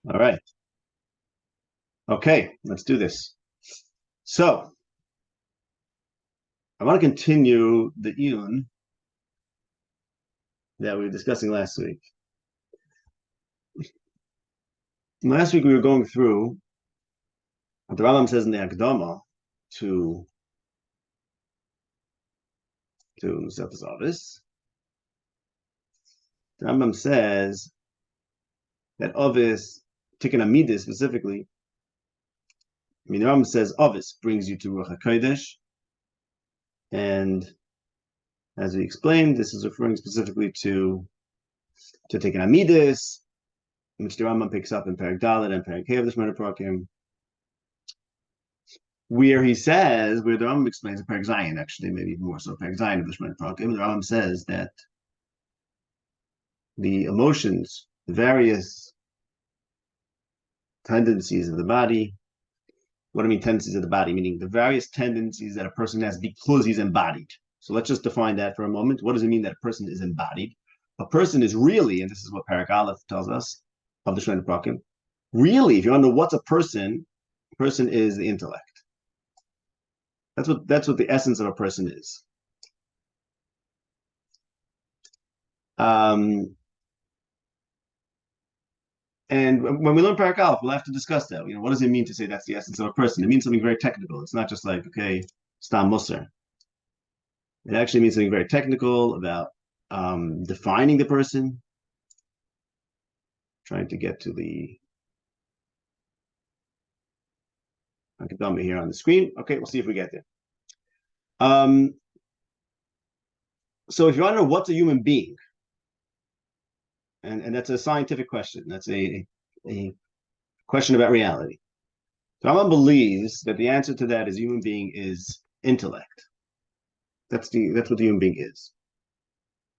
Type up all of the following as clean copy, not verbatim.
All right. Okay, let's do this. So I want to continue the iyun that we were discussing last week. Last week we were going through what the Rambam says in the Akdama to Masechtas Avos. The Rambam says that Avos, Tikkun Amidus specifically, the Rambam says Avos brings you to Ruach HaKodesh, and as we explained, this is referring specifically to Tikkun Amidus, which the Rambam picks up in Perek Dalet and Perek Hey of the Shemona Perakim, where he says, where the Rambam explains in Perek Zayin, actually, maybe even more so, Perek Zayin of the Shemona Perakim, the Rambam says that the emotions, the various tendencies of the body, what I mean tendencies of the body, meaning the various tendencies that a person has because he's embodied. So let's just define that for a moment. What does it mean that a person is embodied? A person is really, and this is what Perek Aleph tells us, of the Shemona Perakim, really, if you want to know what's a person is the intellect. That's what the essence of a person is. And when we learn Perakim Aleph, we'll have to discuss that. What does it mean to say that's the essence of a person? It means something very technical. It's not just like, okay, stam musar. It actually means something very technical about defining the person. Trying to get to the Akadama here on the screen. Okay, we'll see if we get there. So if you want to know what's a human being, and that's a scientific question, that's a question about reality. So Rambam believes that the answer to that is human being is intellect. That's what the human being is.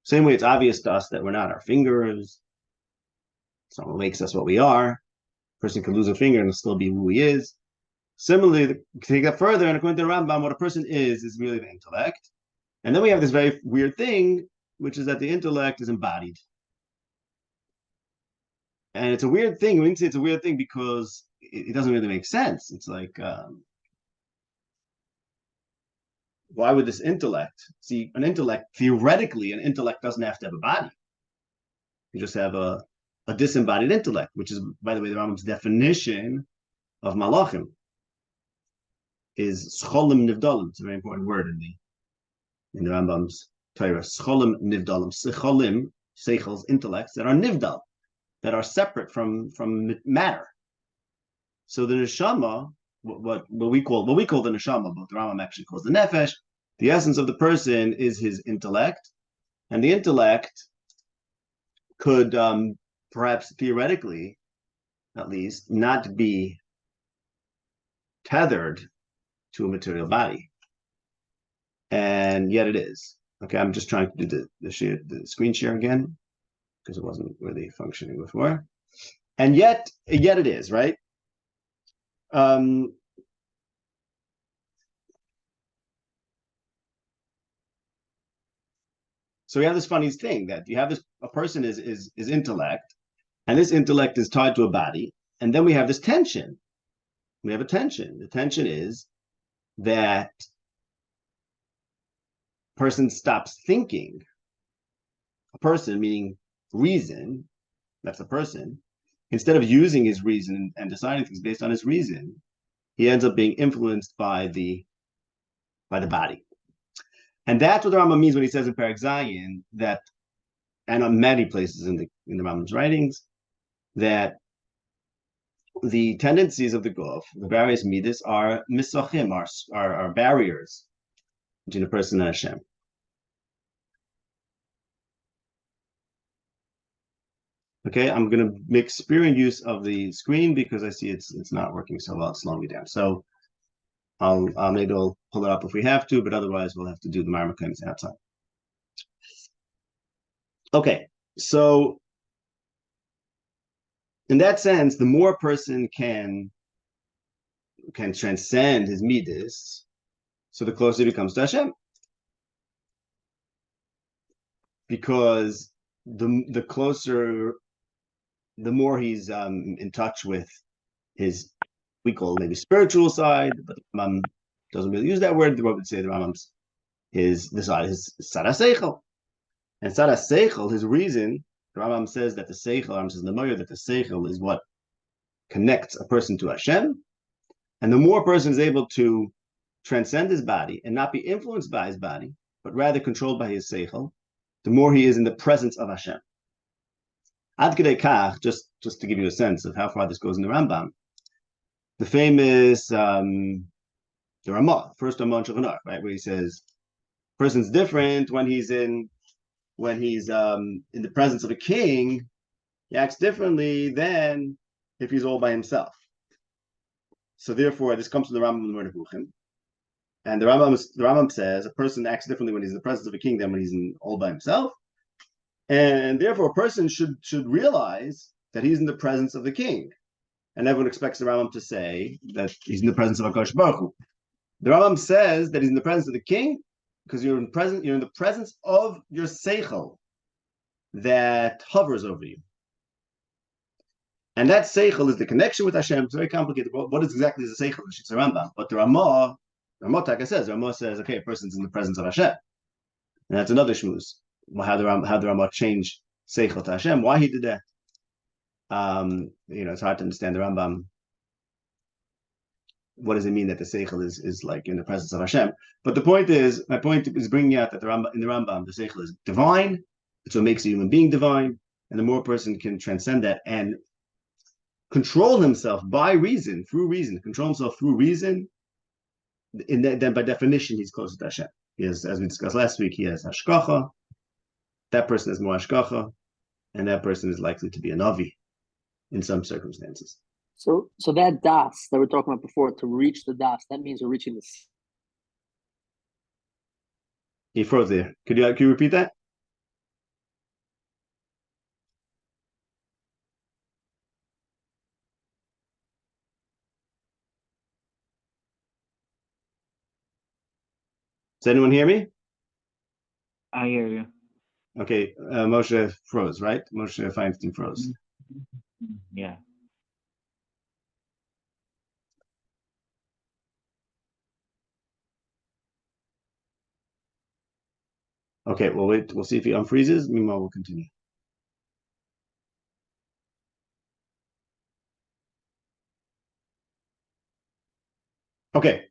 Same way it's obvious to us that we're not our fingers. It's not what makes us what we are. A person can lose a finger and still be who he is. Similarly, to take that further, and according to the Rambam, what a person is really the intellect. And then we have this very weird thing, which is that the intellect is embodied. And it's a weird thing. We can say it's a weird thing because it doesn't really make sense. It's like, why would this intellect see an intellect? Theoretically, an intellect doesn't have to have a body. You just have a disembodied intellect, which is, by the way, the Rambam's definition of malachim is scholim nivdalim. It's a very important word in the Rambam's Torah. Scholim nivdalim. Secholim, seichels, intellects that are nivdal, that are separate from matter. So the neshama, what we call the neshama, but the Rambam actually calls the nefesh, the essence of the person is his intellect, and the intellect could perhaps theoretically, at least, not be tethered to a material body, and yet it is. Okay, I'm just trying to do the screen share again because it wasn't really functioning before, and yet it is, right? So we have this funny thing that you have a person is intellect, and this intellect is tied to a body, and then we have this tension. We have a tension. The tension is that person stops thinking. A person, meaning reason, that's a person. Instead of using his reason and deciding things based on his reason, he ends up being influenced by the body. And that's what the Rambam means when he says in Perek Zayin that, and on many places in the Rambam's writings, that the tendencies of the guf, the various midas, are misachim, are barriers between a person and Hashem. Okay, I'm going to make sparing use of the screen because I see it's not working so well. It's slowing me down. So maybe I'll pull it up if we have to, but otherwise we'll have to do the Maimonides outside. Okay, so in that sense, the more a person can transcend his midas, so the closer he becomes to Hashem. Because the closer the more he's in touch with his, we call maybe spiritual side, but the Rambam doesn't really use that word. The Rambam would say the Rambam's his Sada Seichel. And Sada Seichel, his reason, the Rambam says that the Seichel, Rambam says in the Moyer that the Seichel is what connects a person to Hashem. And the more a person is able to transcend his body and not be influenced by his body, but rather controlled by his Seichel, the more he is in the presence of Hashem. Ad Kedei Kach, just to give you a sense of how far this goes in the Rambam, the famous the Ramah, first Ramah in Shulchan Aruch, right, where he says, person's different when he's in the presence of a king, he acts differently than if he's all by himself. So therefore, this comes from the Rambam and the Nevuchim. And the Rambam says a person acts differently when he's in the presence of a king than when he's all by himself. And therefore, a person should realize that he's in the presence of the king. And everyone expects the Rambam to say that he's in the presence of HaKadosh Baruch Hu. The Rambam says that he's in the presence of the king because you're in the presence of your seichel that hovers over you. And that seichel is the connection with Hashem. It's very complicated. What is exactly the seichel? It's a Rambam. But the Ramah says, okay, a person's in the presence of Hashem. And that's another shmuz. How the Ramah changed seichel to Hashem. Why he did that? It's hard to understand the Rambam. What does it mean that the seichel is like in the presence of Hashem? But my point is bringing out that in the Rambam, the seichel is divine. It's what makes a human being divine. And the more a person can transcend that and control himself by reason, then by definition, he's closer to Hashem. He has, as we discussed last week, he has hashgacha. That person has more hashgacha, and that person is likely to be an avi in some circumstances. So that das that we're talking about before, to reach the das, that means we're reaching this. He froze there. Can you repeat that? Does anyone hear me? I hear you. Okay, Moshe froze, right? Moshe Feinstein froze. Yeah. Okay, we'll wait. We'll see if he unfreezes. Meanwhile, we'll continue. Okay,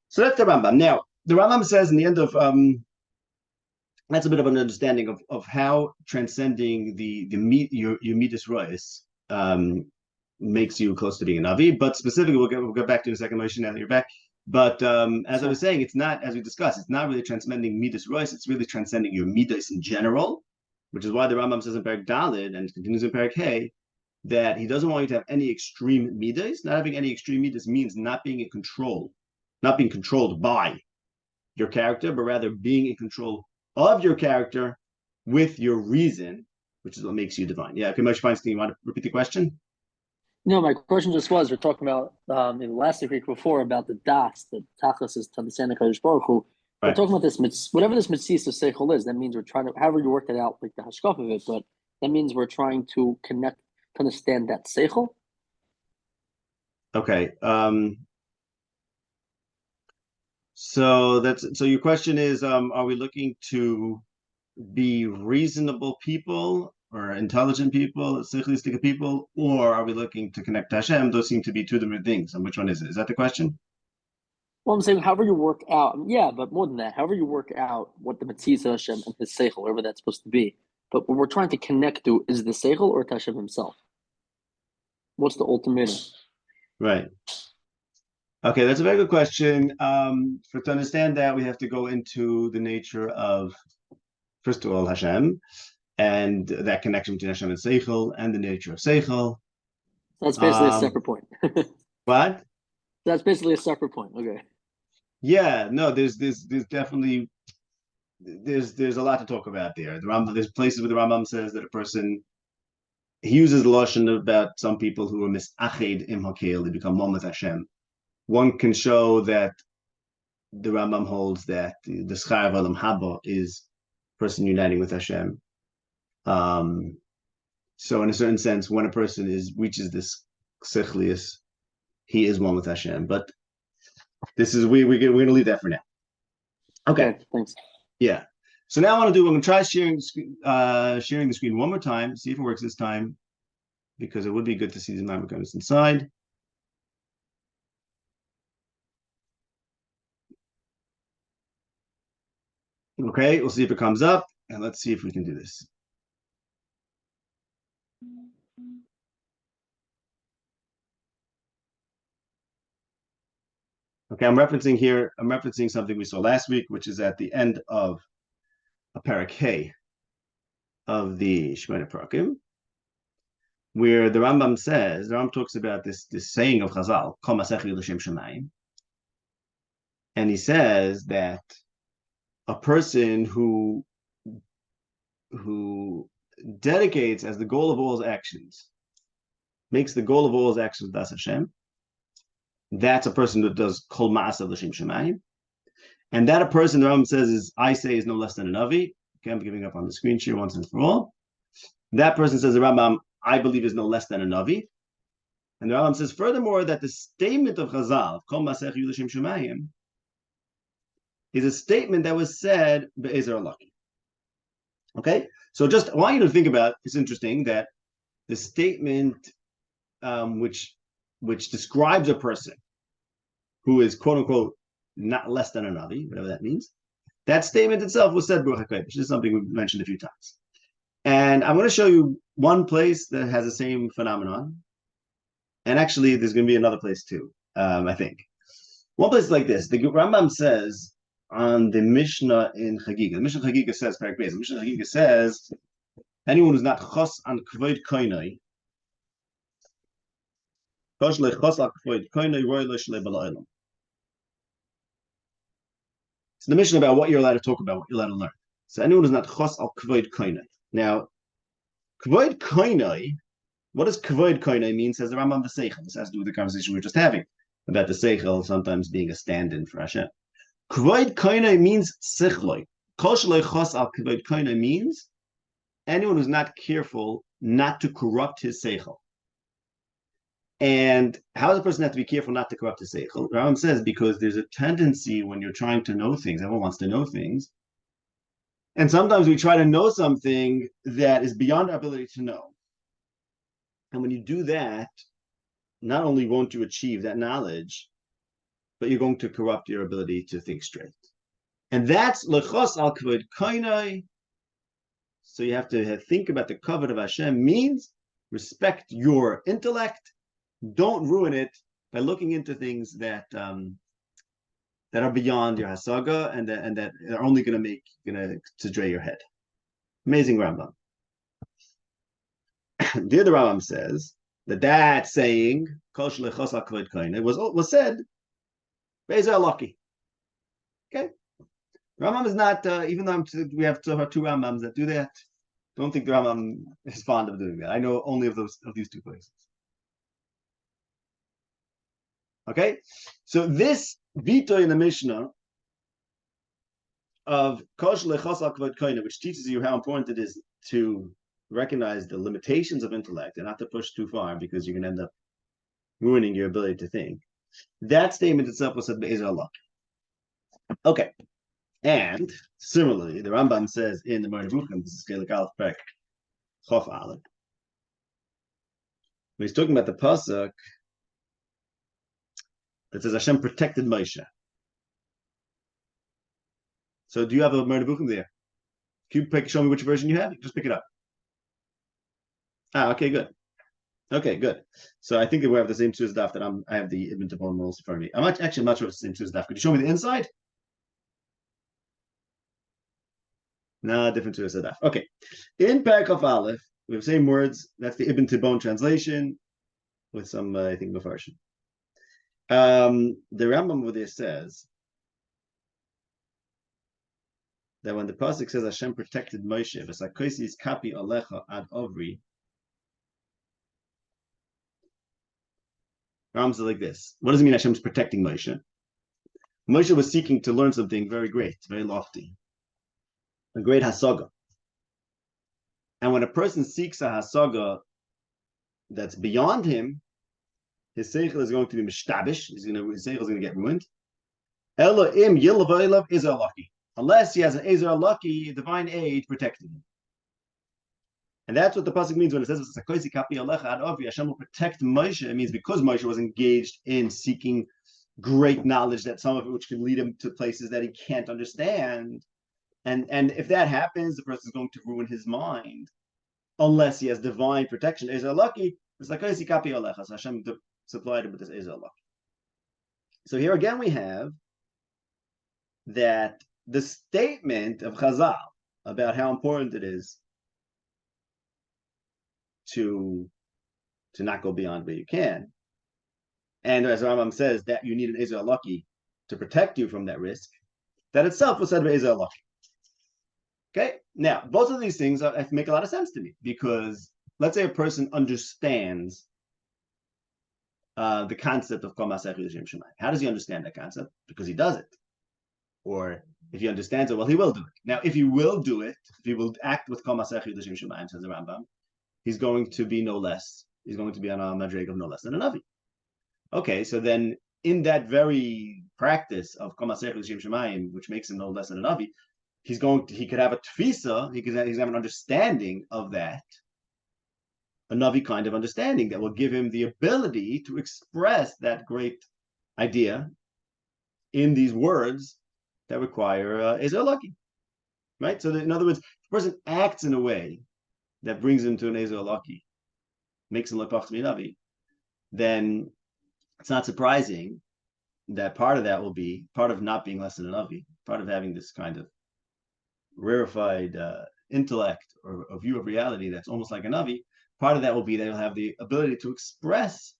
so that's the Rambam. Now, the Rambam says in the end of that's a bit of an understanding of how transcending your midas rois makes you close to being an avi. But specifically, we'll go back to the second motion now that you're back. But as I was saying, it's not, as we discussed, it's not really transcending midas rois. It's really transcending your midas in general, which is why the Rambam says in Perak Daled and continues in Perak Hey that he doesn't want you to have any extreme midas. Not having any extreme midas means not being in control, not being controlled by your character, but rather being in control of your character with your reason, which is what makes you divine. Yeah, okay, Moshe Feinstein, you want to repeat the question? No, my question just was, we're talking about in the last week before about the das, the tachlis is to understand the Kadosh Baruch Hu. We're talking about this, whatever this mitzvahs of seichel is, that means we're trying to, however you work it out, like the hashkaf of it, but that means we're trying to connect, to understand that seichel. Okay. So your question is, are we looking to be reasonable people or intelligent people, seichelistic people, or are we looking to connect to Hashem? Those seem to be two different things. And which one is it? Is that the question? Well, I'm saying however you work out, yeah, but more than that, however you work out what the mitzvahs of Hashem and his seichel, whatever that's supposed to be. But what we're trying to connect to is the seichel or to Hashem himself. What's the ultimatum? Right. Okay, that's a very good question. To understand that, we have to go into the nature of, first of all, Hashem, and that connection between Hashem and Seichel, and the nature of Seichel. That's basically a separate point. What? That's basically a separate point. Okay. Yeah, no, there's definitely there's a lot to talk about there. There's places where the Rambam says that a person, he uses the lashon about some people who are misached im hakel, they become one with Hashem. One can show that the Rambam holds that the schar of Olam Haba is person uniting with Hashem. So in a certain sense, when a person reaches this sechlius, he is one with Hashem. But this is we're going to leave that for now. Okay, thanks. Yeah. So now I'm going to try sharing the screen one more time, see if it works this time, because it would be good to see the Maimonides inside. Okay, we'll see if it comes up, and let's see if we can do this. Okay, I'm referencing something we saw last week, which is at the end of a Perakim of the Shemona Perakim, where the Rambam talks about this saying of Chazal, Kol Masechli L'Shem Shemayim, and he says that a person who dedicates as the goal of all his actions, makes the goal of all his actions Das Hashem, that's a person that does Kol Ma'asav L'Shem Shemayim, and that a person, the Rambam says, is no less than a Navi. Okay, I'm giving up on the screen share once and for all. That person says, the Rambam, I believe, is no less than a Navi. And the Rambam says, furthermore, that the statement of Chazal, Kol Masech L'Shem Shemayim, is a statement that was said Be'ezer Alaki. Okay, so just I want you to think about. It's interesting that the statement, which describes a person who is quote unquote not less than a Navi, whatever that means, that statement itself was said Baruch HaKodesh. This is something we've mentioned a few times, and I'm going to show you one place that has the same phenomenon, and actually there's going to be another place too. I think one place like this. The Rambam says on the Mishnah in Chagiga. The Mishnah Chagiga says, Perakim. The Mishnah Chagiga says, anyone who's not chos on kvod koinai, it's the Mishnah about what you're allowed to talk about, what you're allowed to learn. So anyone who's not chos al kvod koinai. Now, kvod koinai, what does kvod koinai mean? Says the Rambam the Seichel. This has to do with the conversation we were just having about the Seichel sometimes being a stand-in for Hashem. Kvod koinai means sichloi. Kol shloi chos al kvod koinai means anyone who's not careful not to corrupt his seichel. And how does a person have to be careful not to corrupt his seichel? Rambam says because there's a tendency when you're trying to know things, everyone wants to know things, and sometimes we try to know something that is beyond our ability to know. And when you do that, not only won't you achieve that knowledge, but you're going to corrupt your ability to think straight. And that's lechos al kvod koinai. So you have to think about the kavod of Hashem means respect your intellect. Don't ruin it by looking into things that are beyond your hasaga and that are only going to dray your head. Amazing Rambam. There the Rambam says that saying Kol shleichos al kvod koinai was said Be'ezer Alaki. Okay. Rambam is not, even though we have two Rambams that do that, don't think the Rambam is fond of doing that. I know only of these two places. Okay, so this vito in the Mishnah of Kosh Lechos Al Kvod Koina, which teaches you how important it is to recognize the limitations of intellect and not to push too far because you're going to end up ruining your ability to think. That statement itself was said Be'ezer Allah. Okay. And similarly, the Rambam says in the Maimonides, this is Kelik Aleph Perek Chof Aleph, when he's talking about the pasuk that says Hashem protected Moshe. So do you have a Maimonides there? Can you show me which version you have? Just pick it up. Okay, good. Okay, good. So I think that we have the same two daf that I have the Ibn Tabon rules for me. I'm not sure if it's the same two daf. Could you show me the inside? No, different to a Sadaf. Okay. In Paragraph Aleph, we have the same words. That's the Ibn Tibon translation with some, I think, Mefarshim. The Rambam over there says that when the pasuk says Hashem protected Moshe, v'sakosis kapi alecha ad ovri, Rambam says like this. What does it mean Hashem's protecting Moshe? Moshe was seeking to learn something very great, very lofty. A great hasaga. And when a person seeks a hasaga that's beyond him, his seichel is going to be mishtabish. His seichel is going to get ruined. Ella im yilavayilav is lucky. Unless he has an Ezer lucky, divine aid protecting him. And that's what the pasuk means when it says Hashem will protect Moshe. It means because Moshe was engaged in seeking great knowledge, that some of it which can lead him to places that he can't understand. And if that happens, the person is going to ruin his mind unless he has divine protection. Ezer lucky, it's like Hashem supplied him with this Ezer lucky. So here again we have that the statement of Chazal about how important it is to not go beyond where you can, and as Rambam says that you need an Ezer lucky to protect you from that risk, that itself was said by Ezer lucky. Okay, now both of these things make a lot of sense to me, because let's say a person understands the concept of Kol Masech Yudashim Shemayim. How does he understand that concept? Because he does it. Or if he understands it, well, he will do it. Now, if he will do it, if he will act with Kol Masech Yudashim Shemayim, says the Rambam, he's going to be no less. He's going to be on a madreg of no less than a Navi. Okay, so then in that very practice of Kol Masech Yudashim Shemayim, which makes him no less than a Navi, he could have a tfisa, he could have an understanding of that, a Navi kind of understanding that will give him the ability to express that great idea in these words that require Ezer lucky, right? So that, in other words, if the person acts in a way that brings him to an Ezer lucky, makes him lepach Navi, then it's not surprising that part of that will be part of not being less than a Navi, part of having this kind of rarefied intellect or a view of reality that's almost like a Navi. Part of that will be that he'll have the ability to express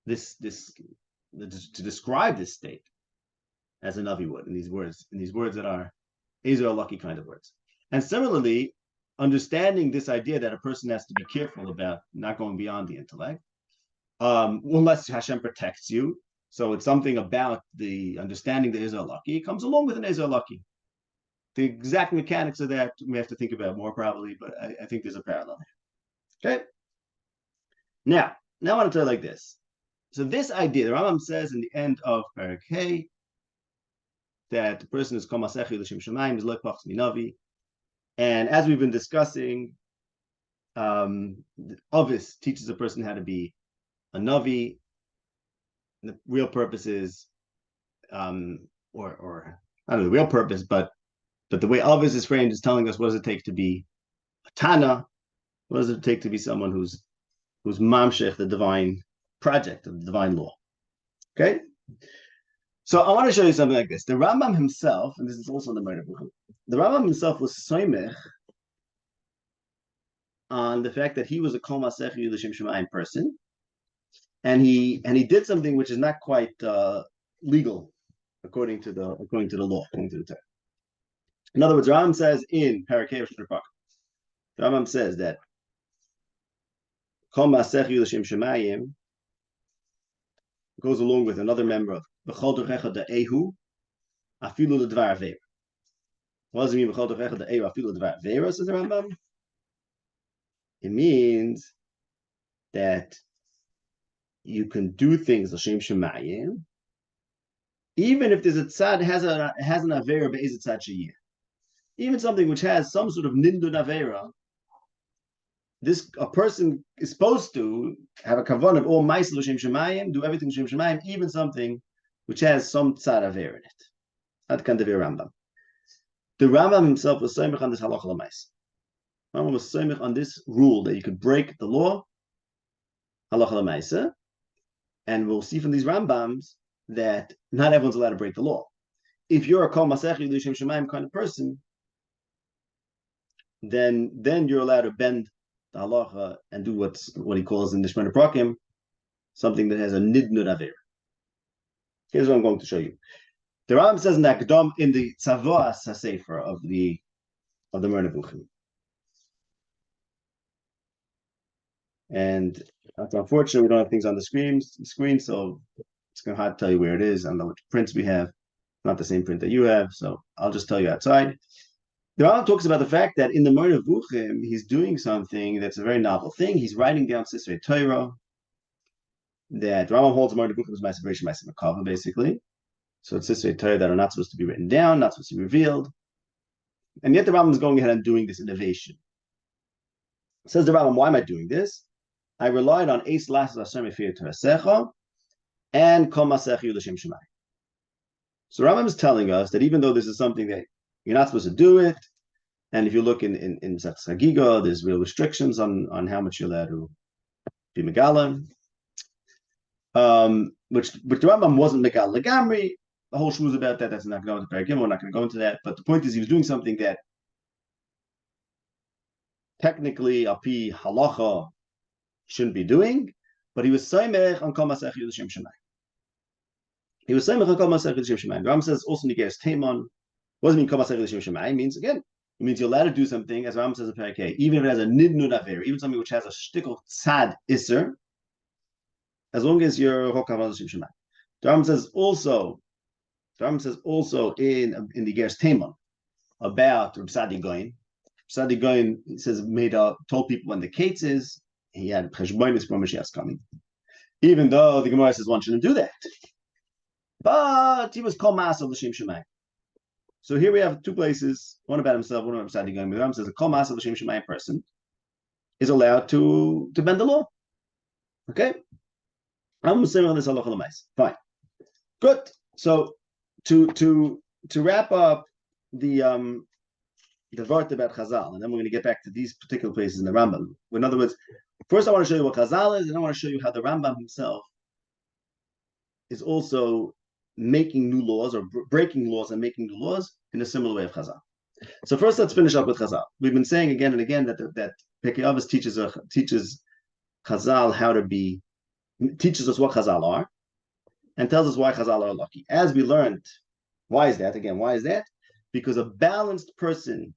to describe this state as a Navi would in these words that are Ezer lucky kind of words. And similarly, understanding this idea that a person has to be careful about not going beyond the intellect, unless Hashem protects you. So it's something about the understanding the Ezer lucky comes along with an Ezer lucky. The exact mechanics of that we have to think about more probably, but I think there's a parallel here. Okay. Now I want to tell you like this. So this idea, the Rambam says in the end of Perakim that the person is Kol Masech Yudashim Shemayim is lepach Navi, and as we've been discussing, Ovis teaches a person how to be a Navi. The real purpose is, or I don't know the real purpose, but the way Ovis is framed is telling us what does it take to be a Tana, what does it take to be someone who's mamshech the divine project of the divine law. Okay, so I want to show you something like this. The Rambam himself, and this is also in the Maimonides, the Rambam himself was soimech on the fact that he was a Kol Masech Yudashim Shemayim person, and he did something which is not quite legal according to the law, according to the Torah. In other words, Rambam says in Perakim, the Rambam says that Kol Masech Yudashim Shemayim goes along with another member of B'chol Dorecha Da'ehu Afilu L'Dvar Aveira. What does it mean B'chol Dorecha Da'ehu Afilu L'Dvar Aveira, says the Rambam? It means that you can do things L'Shem Shemayim even if there's a tzad has an Aveira Be'ez Tzad Sheyeh. Even something which has some sort of Nindun Aveira, a person is supposed to have a kavan of all ma'aseh l'shem shemayim, do everything l'shem shemayim, even something which has some tzad aver in it. That kind of a Rambam. The Rambam himself was soimech on this halacha l'ma'aseh. Rambam was soimech on this rule that you could break the law, halacha l'ma'aseh, and we'll see from these Rambams that not everyone's allowed to break the law. If you're a kol masech l'shem shemayim kind of person, then you're allowed to bend the halacha and do what he calls in the Shemona Perakim something that has a nidnud aver. Here's what I'm going to show you. The Rambam says in the Akdam in the Tzavos HaSefer of the Maimonides, and that's unfortunate we don't have things on the screen, so it's going to hard to tell you where it is. I don't know which prints we have. Not the same print that you have, so I'll just tell you outside. The Rambam talks about the fact that in the Moreh Vuchim, he's doing something that's a very novel thing. He's writing down Sisrei Torah, that Rambam holds the Moreh Vuchim is my separation, my Makava, basically. So it's Sisrei Torah that are not supposed to be written down, not supposed to be revealed. And yet the Rambam is going ahead and doing this innovation. Says the Rambam, why am I doing this? I relied on Eis Lasses Asher Mefir Terasecha and Kol Masechi L'Shem Shemai. So Rambam is telling us that even though this is something that you're not supposed to do it, and if you look in Masechtas Chagiga, there's real restrictions on how much you're allowed to be Megala, which the Rambam wasn't Megala Legamri. The whole shmuz about that, that's not going to Perakim, we're not going to go into that. But the point is, he was doing something that technically, api halacha, shouldn't be doing, but he was Saimech on Kol Masech Yudashim Shemai. He was Saimech on Kol Masech Yudashim Shemai. The Rambam says also Nigeris Taimon. What does it mean Kol Masech Yudashim Shemai? It means, again, it means you're allowed to do something, as Rambam says in Perakim, even if it has a nidnud aver, even something which has a shtickle tzad iser, as long as you're Chok Yudashim Shemai. The Rambam says also in the Geras Taimon about Reb Sadi Goyin. Sadi Goyin says told people when the Kates is, he had Cheshbonis for Mashiach's coming. Even though the Gemara says one shouldn't do that. But he was called Mas of L'Shem Shemai. So here we have two places, one about himself, one about Sadi Goyin. The Rambam says a call Mas of L'Shem Shemai person is allowed to bend the law. Okay? I'm saying on this halacha l'mais. Fine. Good. So to wrap up the Vart about Chazal, and then we're going to get back to these particular places in the Rambam. In other words, first I want to show you what Chazal is, and I want to show you how the Rambam himself is also making new laws or breaking laws and making new laws in a similar way of Chazal. So first, let's finish up with Chazal. We've been saying again and again that Pirkei Avos teaches Chazal teaches us what Chazal are, and tells us why Chazal are lucky. As we learned, why is that? Again, why is that? Because a balanced person,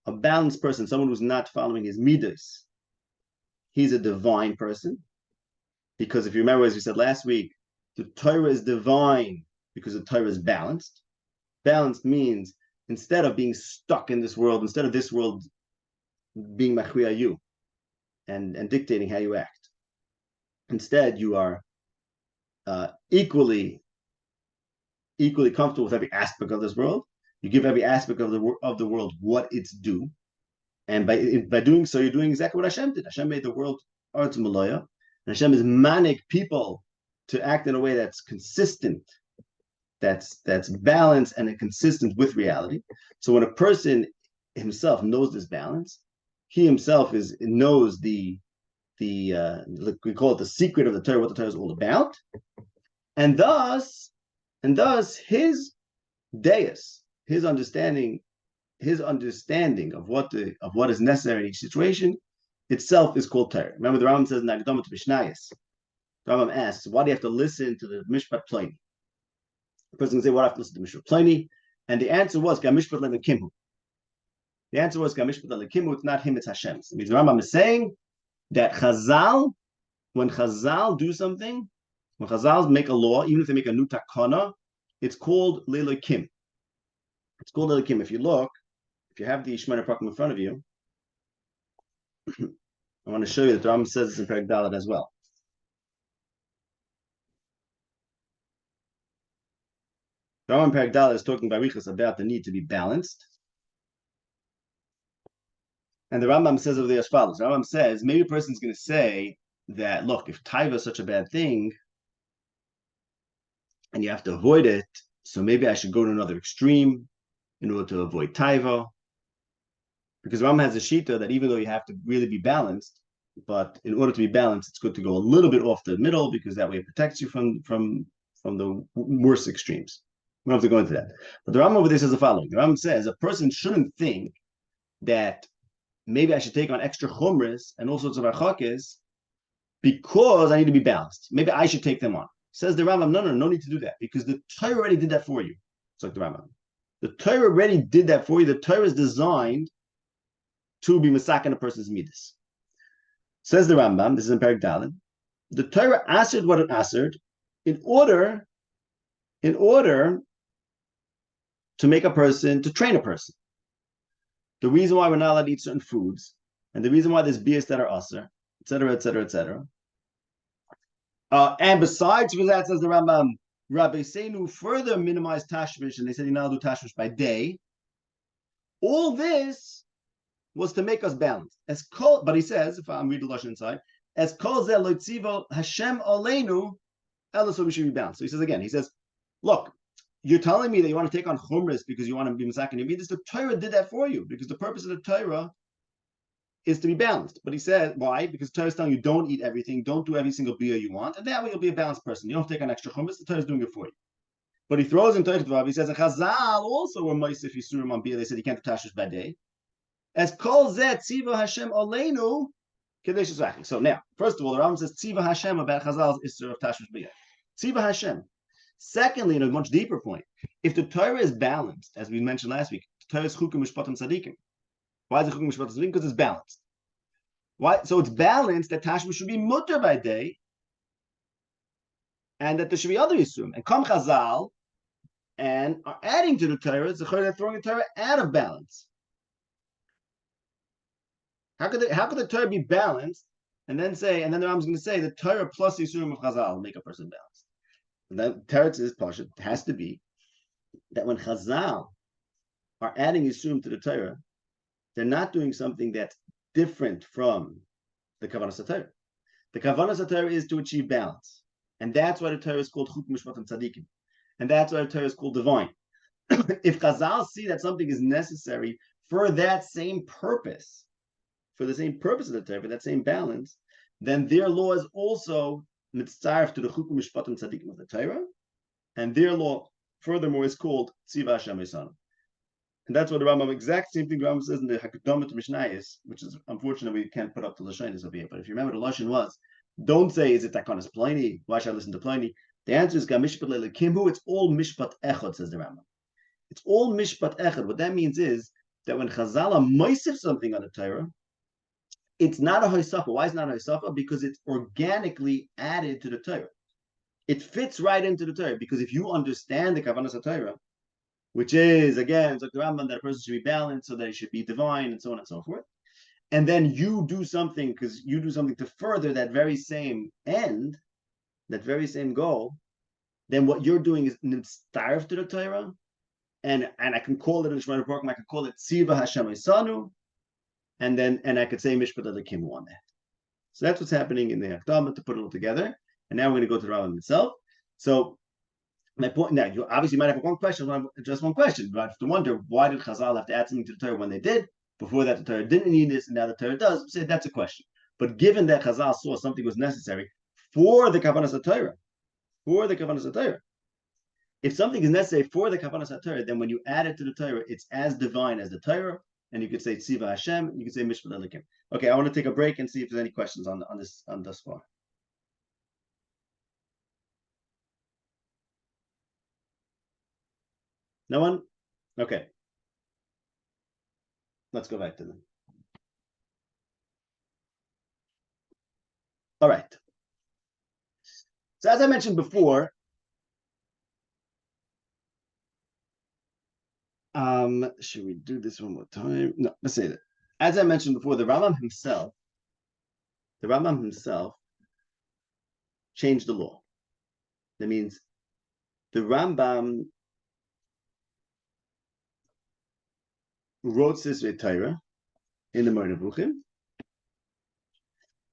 someone who's not following his midas, he's a divine person. Because if you remember, as we said last week, the Torah is divine because the Torah is balanced. Balanced means instead of being stuck in this world, instead of this world being machriya you and dictating how you act, instead you are equally comfortable with every aspect of this world. You give every aspect of the world what it's due, and by doing so, you're doing exactly what Hashem did. Hashem made the world Arz Malaya, and Hashem is manic people to act in a way that's consistent, that's balanced and consistent with reality. So when a person himself knows this balance, he himself knows we call it the secret of the Torah, what the Torah is all about, and thus his deus, his understanding of what is necessary in each situation itself is called Torah. Remember, the Rambam says in Nagdama to Mishnayos, the Rambam asks, why do you have to listen to the Mishpat Pliny? The person can say, why do I have to listen to Mishpat Pliny? And the answer was, Gamishpat Lekimhu. The answer was, Gamishpat Lekimhu, it's not him, it's Hashem. It means the Rambam is saying that when Chazal do something, when Chazal make a law, even if they make a new takana, it's called Leilokim. It's called Leilokim. If you have the Shemona Perakim in front of you, I want to show you that the Rambam says this in Perek Dalet as well. The Rambam in Perek Dalet is talking by Riches about the need to be balanced. And the Rambam says over there as follows. The Rambam says, maybe a person's going to say that, look, if taiva is such a bad thing, and you have to avoid it, so maybe I should go to another extreme in order to avoid taiva. Because Rambam has a shita that even though you have to really be balanced, but in order to be balanced, it's good to go a little bit off the middle because that way it protects you from the worst extremes. We don't have to go into that. But the Rambam over there says the following. The Rambam says a person shouldn't think that maybe I should take on extra chumras and all sorts of achakis because I need to be balanced. Maybe I should take them on. Says the Rambam, no need to do that because the Torah already did that for you. It's like the Rambam. The Torah already did that for you. The Torah is designed to be masakin a person's midas. Says the Rambam, this is in Perek Dalet, the Torah answered what it answered in order to make a person, to train a person. the reason why we're not allowed to eat certain foods, and the reason why there's bias that are usher, etc., etc., etc. And besides for that, says the Rambam, Rabbi Seinu further minimized tashmish, and they said you now do tashmish by day. All this was to make us balanced. As kol, but he says, if I'm reading the lashon inside, as kol zel loitzivo Hashem aleinu, ella, so we should be balanced. So he says again, he says, look, you're telling me that you want to take on chumras because you want to be masakin your midas. The Torah did that for you because the purpose of the Torah is to be balanced. But he said, why? Because the Torah is telling you don't eat everything, don't do every single bia you want, and that way you'll be a balanced person. You don't take on extra chumras. The Torah is doing it for you. But he throws in Torah, he says, and Chazal also were moisif yisurim on bia. They said you can't do tashmish by day. As kol zeh tziva Hashem aleinu kadesh yisrachim. So now, first of all, the Rambam says tziva Hashem about Chazal's isur of tashmish bia. Tziva Hashem. Secondly, in a much deeper point, if the Torah is balanced, as we mentioned last week, the Torah is chukim mishpatim tzadikim. Why is it chukim mishpatim tzadikim? Because it's balanced. Why? So it's balanced that tashmish should be mutter by day, and that there should be other yisum. And come Chazal and are adding to the Torah, it's they're throwing the Torah out of balance. How could the Torah be balanced and then the Rambam's going to say the Torah plus yisurim of Chazal will make a person balanced? The teretz is pasha. It has to be that when Chazal are adding yisurim to the Torah, they're not doing something that's different from the kavanas Torah. The kavanas Torah is to achieve balance, and that's why the Torah is called chuk mishpatim tzadikim, and that's why the Torah is called divine. If Chazal see that something is necessary for that same purpose, for the same purpose of the Torah, for that same balance, then their law is also mitzaref to the chukum mishpatim tzadikim of the Torah, and their law, furthermore, is called tziva Hashem Yisanu. And that's what the Rambam, exact same thing the Rambam says in the Hakadamah to Mishnayos, which is unfortunate we can't put up the Lashonis over here. But if you remember, the Lashon was, don't say, is it Takonis Pliny? Why should I listen to Pliny? The answer is, Gamishpat Le'Lekimhu, it's all Mishpat Echad, says the Rambam. It's all Mishpat Echad. What that means is that when Chazal are moisif something on the Torah, it's not a hoisafa. Why is it not a hoisafa? Because it's organically added to the Torah. It fits right into the Torah. Because if you understand the Kavanas Torah, which is, again, it's like the Rambam, that a person should be balanced so that he should be divine and so on and so forth, and then you do something to further that very same end, that very same goal, then what you're doing is starve to the Torah, and I can call it in Shemona Perakim, I can call it Tziva Hashem Yisanu, and I could say Mishpat Alekim on that. So that's what's happening in the Akdama to put it all together. And now we're going to go to the Rambam itself. So my point now, you obviously might have one question, just one question. But I have to wonder, why did Chazal have to add something to the Torah when they did? Before that, the Torah didn't need this, and now the Torah does. Say that's a question. But given that Chazal saw something was necessary for the Kavanas Torah, if something is necessary for the Kavanas Torah, then when you add it to the Torah, it's as divine as the Torah. And you could say Tziva Hashem, you could say Mishpat Alekim. Okay, I want to take a break and see if there's any questions on thus far. No one? Okay. Let's go back to them. All right. So as I mentioned before, should we do this one more time? No, let's say that. As I mentioned before, the Rambam himself changed the law. That means the Rambam wrote Sisrei Torah in the Moreh Nevuchim,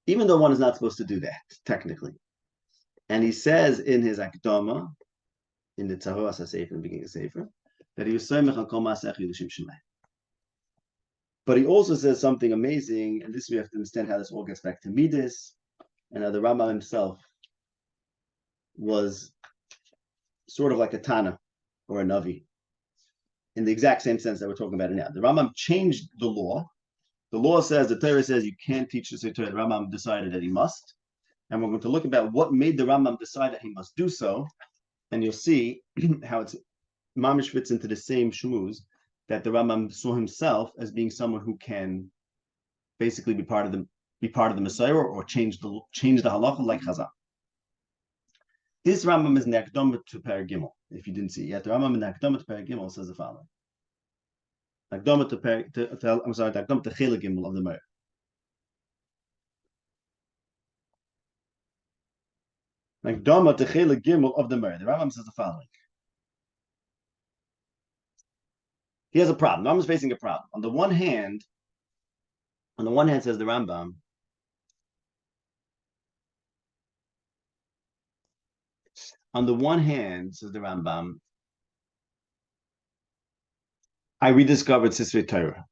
even though one is not supposed to do that, technically. And he says in his Akdama, in the Tzahor HaSefer, in the beginning of the Sefer, that he was soymech on kol ma'aseh Chidushim Shemai. But he also says something amazing, and this we have to understand how this all gets back to Midas, and how the Rambam himself was sort of like a Tana or a Navi, in the exact same sense that we're talking about it now. The Rambam changed the law. The law says, the Torah says you can't teach the Torah. The Rambam decided that he must. And we're going to look about what made the Rambam decide that he must do so. And you'll see how it's mamish fits into the same shmuz, that the Rambam saw himself as being someone who can basically be part of the Messiah or change the halacha like Chazal. This Rambam is in the Akdama to Perakim. If you didn't see it yet, the Rambam in the Akdama to Perakim says the following. Akdama I'm sorry, Akdama to Chilek Gimel of the Mer. Akdama to Chilek Gimel of the Mer. The Rambam says the following. He has a problem. The Rambam is facing a problem. On the one hand, says the Rambam, I rediscovered Sisrei Torah.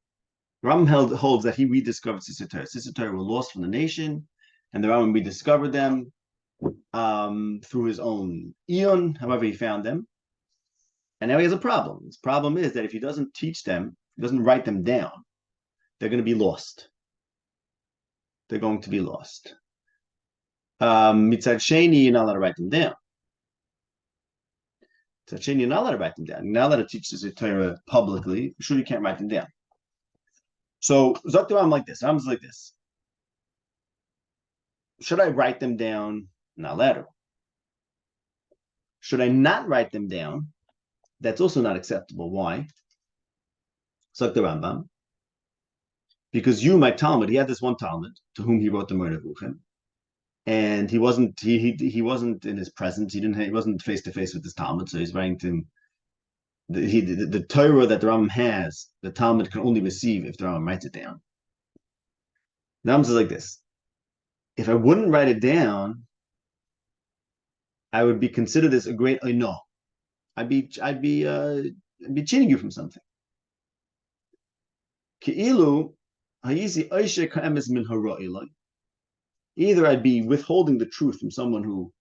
Rambam holds that he rediscovered Sisrei Torah. Sisrei Torah were lost from the nation, and the Rambam rediscovered them through his own eon, however he found them. And now he has a problem. His problem is that if he doesn't teach them, he doesn't write them down, they're going to be lost. They're going to be lost. Mitzad Sheni, you're not allowed to write them down. Mitzad Sheni, you're not allowed to write them down. You're not allowed to teach the Torah publicly. For sure, you can't write them down. So, Zok the Rambam like this. Rambam's like this. Should I write them down? Not allowed to. Should I not write them down? That's also not acceptable. Why? Zok the Rambam. Because you, my Talmud, he had this one Talmud to whom he wrote the Moreh Nevuchim, and he wasn't in his presence. He wasn't face to face with this Talmud, so he's writing to him. The Torah that the Rambam has, the Talmud can only receive if the Rambam writes it down. The Rambam says like this: if I wouldn't write it down, I would be considered as a great oino. I'd be cheating you from something. Ki'ilu. Either I'd be withholding the truth from someone who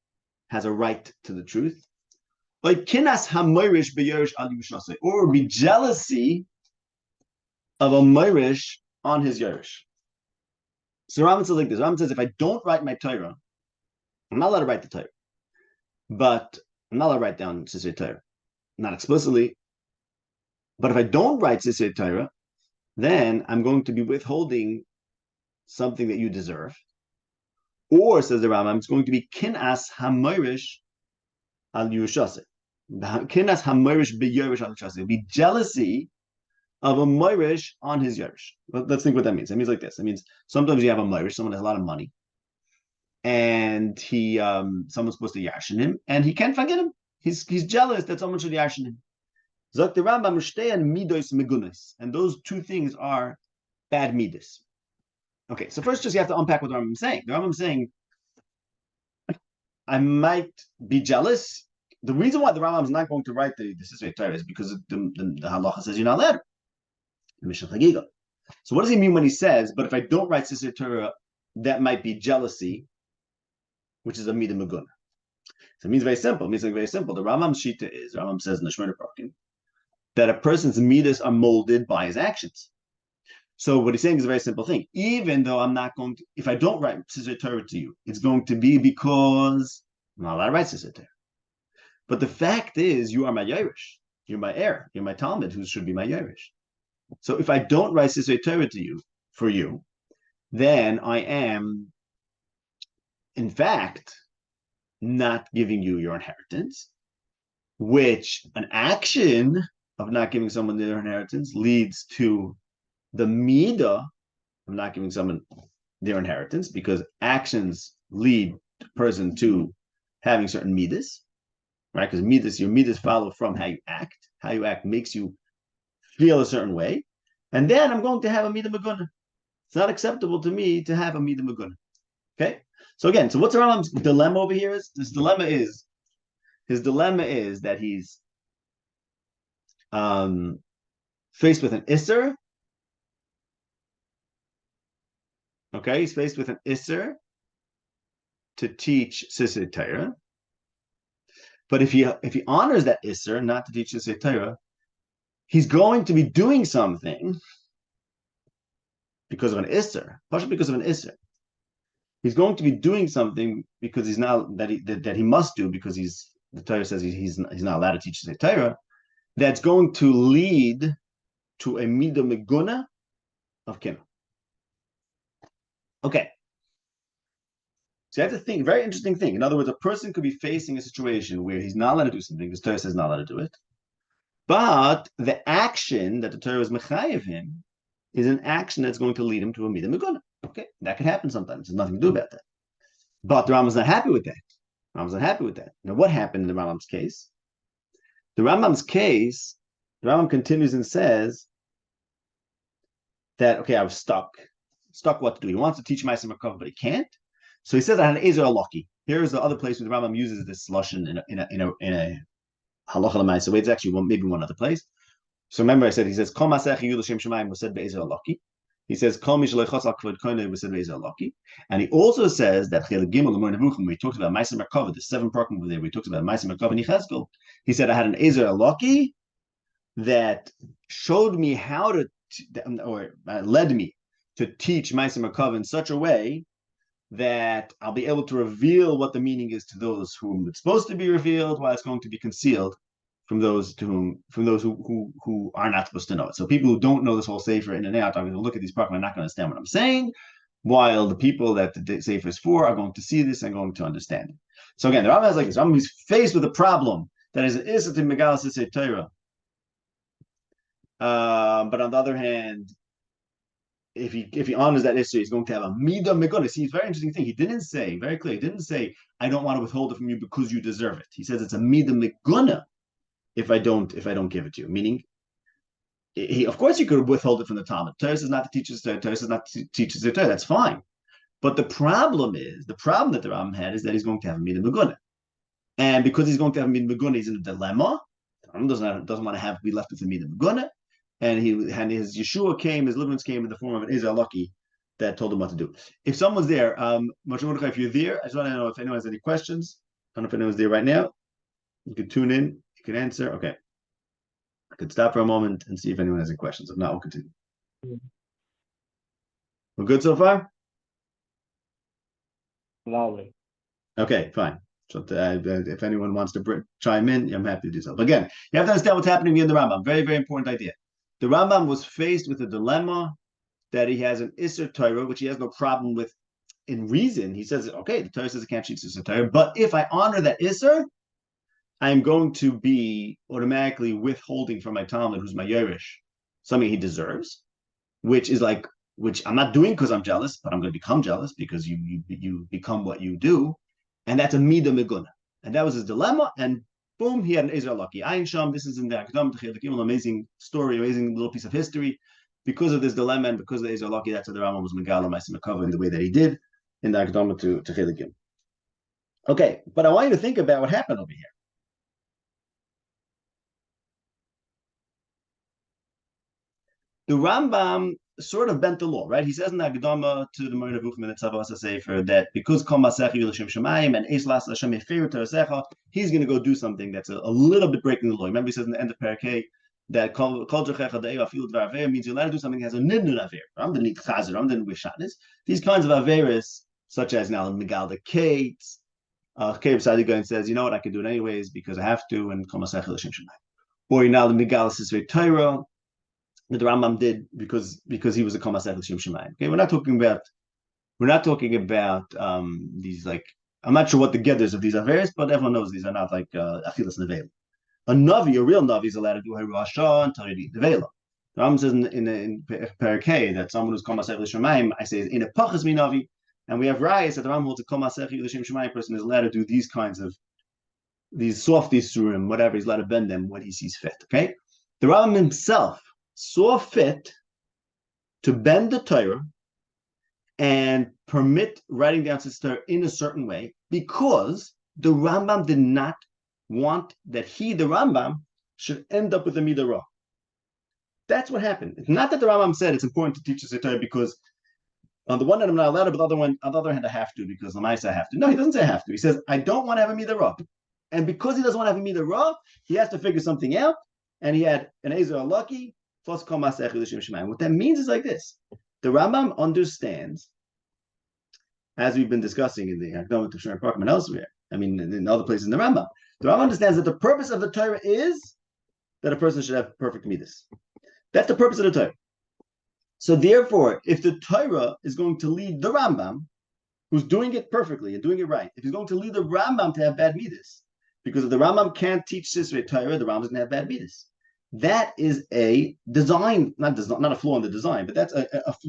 has a right to the truth, or be jealousy of a Moirish on his Yerush. So Rambam says like this. Rambam says, if I don't write my Torah, I'm not allowed to write the Torah, but I'm not allowed to write down Sisrei Torah, not explicitly. But if I don't write Sisrei Torah, then I'm going to be withholding something that you deserve. Or, says the Rambam, it's going to be kinas hamoirish al yushase. Kinas hamoirish b'yorish al yushase. It'll be jealousy of a moirish on his yorish. Let's think what that means. It means like this. It means sometimes you have a moirish, someone has a lot of money, and someone's supposed to yashin him, and he can't forget him. He's jealous that someone should yashin him. Zok the Rambam and midos megunos, and those two things are bad midas. Okay, so first, just you have to unpack what the Rambam is saying. The Rambam is saying, I might be jealous. The reason why the Rambam is not going to write the Sisrei Torah is because the halacha says you're not allowed. So what does he mean when he says, but if I don't write Sisrei Torah, that might be jealousy, which is a midah meguna? So it means very simple. It means something very simple. The Rambam's shita is, Rambam says in the Shemona Perakim, that a person's midas are molded by his actions. So what he's saying is a very simple thing. Even though I'm not going to, if I don't write Sisrei Torah to you, it's going to be because I'm not allowed to write Sisrei Torah. But the fact is, you are my Yerush. You're my heir. You're my Talmud, who should be my Yerush. So if I don't write Sisrei Torah to you, for you, then I am, in fact, not giving you your inheritance, which an action of not giving someone their inheritance leads to the midah of not giving someone their inheritance, because actions lead the person to having certain midas, right? Because midas, your midas follow from how you act. How you act makes you feel a certain way. And then I'm going to have a midah meguna. It's not acceptable to me to have a midah meguna. Okay? So again, so what's Rambam's dilemma over here is? His dilemma is that he's faced with an isser. Okay, he's faced with an isser to teach Sisrei Torah. But if he honors that isser not to teach Sisrei Torah, he's going to be doing something because of an isser, partially because of an isser. He's going to be doing something because he's not that he must do, because the Torah says he's not allowed to teach Sisrei Torah. That's going to lead to a midah meguna of kina. Okay. So you have to think, very interesting thing. In other words, a person could be facing a situation where he's not allowed to do something because Torah says not allowed to do it. But the action that the Torah is mechayev him is an action that's going to lead him to a midah meguna. Okay, that could happen sometimes. There's nothing to do about that. But the Rambam's not happy with that. Rambam's not happy with that. Now, what happened in the Rambam's case? The Rambam continues and says that, okay, I was stuck what to do. He wants to teach Ma'aser Merkava, but he can't. So he says, I had an Ezer Alaki. Here's the other place where the Rambam uses this lashon in a halacha l'maisa way. It's actually maybe one other place. So remember, I said, he says, Kol Masech Yiyul L'Shem Shemayim was said be'ezer alaki. He says, Kol Mishalei Chos Al Kvod Koine was said be'ezer alaki. And he also says that Chelik Gimel L'Mor Nevuchim, where he talks about Ma'aser Merkava, the 7 Perakim over there, where he talks about Ma'aser Merkava and Yechezkel, he said, I had an ezer alaki that showed me how to, or led me to teach Ma'aser Merkava in such a way that I'll be able to reveal what the meaning is to those whom it's supposed to be revealed, while it's going to be concealed from those who are not supposed to know it. So people who don't know this whole sefer in and out are going to look at these perakim and not going to understand what I'm saying, while the people that the sefer is for are going to see this and going to understand it. So again, the Rambam is like this. Rambam is faced with a problem that is an issur to megalas Sisei Torah. But on the other hand, if he honors that issue, he's going to have a midah meguna. See, it's a very interesting thing. He didn't say, very clear, he didn't say, I don't want to withhold it from you because you deserve it. He says it's a midah meguna if I don't give it to you. Meaning, of course you could withhold it from the Talmud. Torah says not to teach us Torah. Torah says not to teach us Torah. That's fine. But the problem that the Rambam had is that he's going to have a midah meguna. And because he's going to have a midah meguna, he's in a dilemma. The Rambam doesn't want to be left with a midah meguna. And his Yeshua came, his deliverance came in the form of an Ezer Lucky that told him what to do. If someone's there, Moshe Mordechai, if you're there, I just want to know if anyone has any questions. I don't know if anyone's there right now. You can tune in, you can answer. Okay. I could stop for a moment and see if anyone has any questions. If not, we'll continue. We're good so far? Lovely. Okay, fine. So if anyone wants to chime in, I'm happy to do so. But again, you have to understand what's happening in the Rambam. Very, very important idea. The Rambam was faced with a dilemma that he has an Isser Torah, which he has no problem with in reason. He says, okay, the Torah says I can't teach Isser Torah, but if I honor that Isser, I'm going to be automatically withholding from my Talmud, who's my Yerush, something he deserves, which I'm not doing because I'm jealous, but I'm going to become jealous because you become what you do, and that's a midah meguna. And that was his dilemma, and boom, he had an Ezer Lucky. Ayin Sham, this is in the Perakim, amazing story, amazing little piece of history. Because of this dilemma and because of the Ezer Lucky, that's why the Rambam was Megala Ma'aser Merkava in the way that he did in the Akdama to Perakim. Okay, but I want you to think about what happened over here. The Rambam sort of bent the law, right? He says in the Akdama to the Moreh Nevuchim and the Tzavos Sefer that because Kol Masech Yiyul L'Shem Shemayim and Eish Las Hashem Yefiru Terasecha, he's going to go do something that's a little bit breaking the law. Remember, he says in the end of Perakim that Kol Jochecha De'eva Afilu Dvar Aver means you're allowed to do something that has a Nidnun Aver. Rambam didn't need Chazer, Rambam didn't wish Shatnez. These kinds of Averis, such as now Megal the Kates, Keib Sadigan says, you know what, I can do it anyways because I have to, and Kol Masech Yiyul L'Shem Shemayim. Or now the Megal Sisvei Torah, that the Rambam did because he was a Kol Masech L'Shem Shemayim. Okay, we're not talking about these, like, I'm not sure what the getters of these Averis, but everyone knows these are not like Achilas Nevela. A Navi, a real Navi, is allowed to do Haru Hasha until you eat Nevela. The Rambam says in Perakim that someone who's Kol Masech L'Shem Shemayim, I say, in a Pachas Mi Navi, and we have Rayas that the Rambam holds a Kol Masech L'Shem Shemayim person is allowed to do these kinds of, these softy surim, whatever, he's allowed to bend them when he sees fit. Okay? The Rambam himself saw fit to bend the Torah and permit writing down Torah in a certain way because the Rambam did not want that the Rambam, should end up with a midah ra. That's what happened. It's not that the Rambam said it's important to teach the Torah because on the one hand I'm not allowed to, but on the other hand I have to because Lamaisa I have to. No, he doesn't say I have to. He says I don't want to have a midah ra. And because he doesn't want to have a midah ra, he has to figure something out. And he had an Ezer Lucky plus Kol Masech L'Shem Shemayim. What that means is like this. The Rambam understands, as we've been discussing in the Akdama to Perakim and elsewhere, I mean, in other places in the Rambam understands that the purpose of the Torah is that a person should have perfect midas. That's the purpose of the Torah. So therefore, if the Torah is going to lead the Rambam, who's doing it perfectly and doing it right, if he's going to lead the Rambam to have bad midas, because if the Rambam can't teach Sisrei Torah, the Rambam is going to have bad midas. that is a design, not a flaw in the design, but that's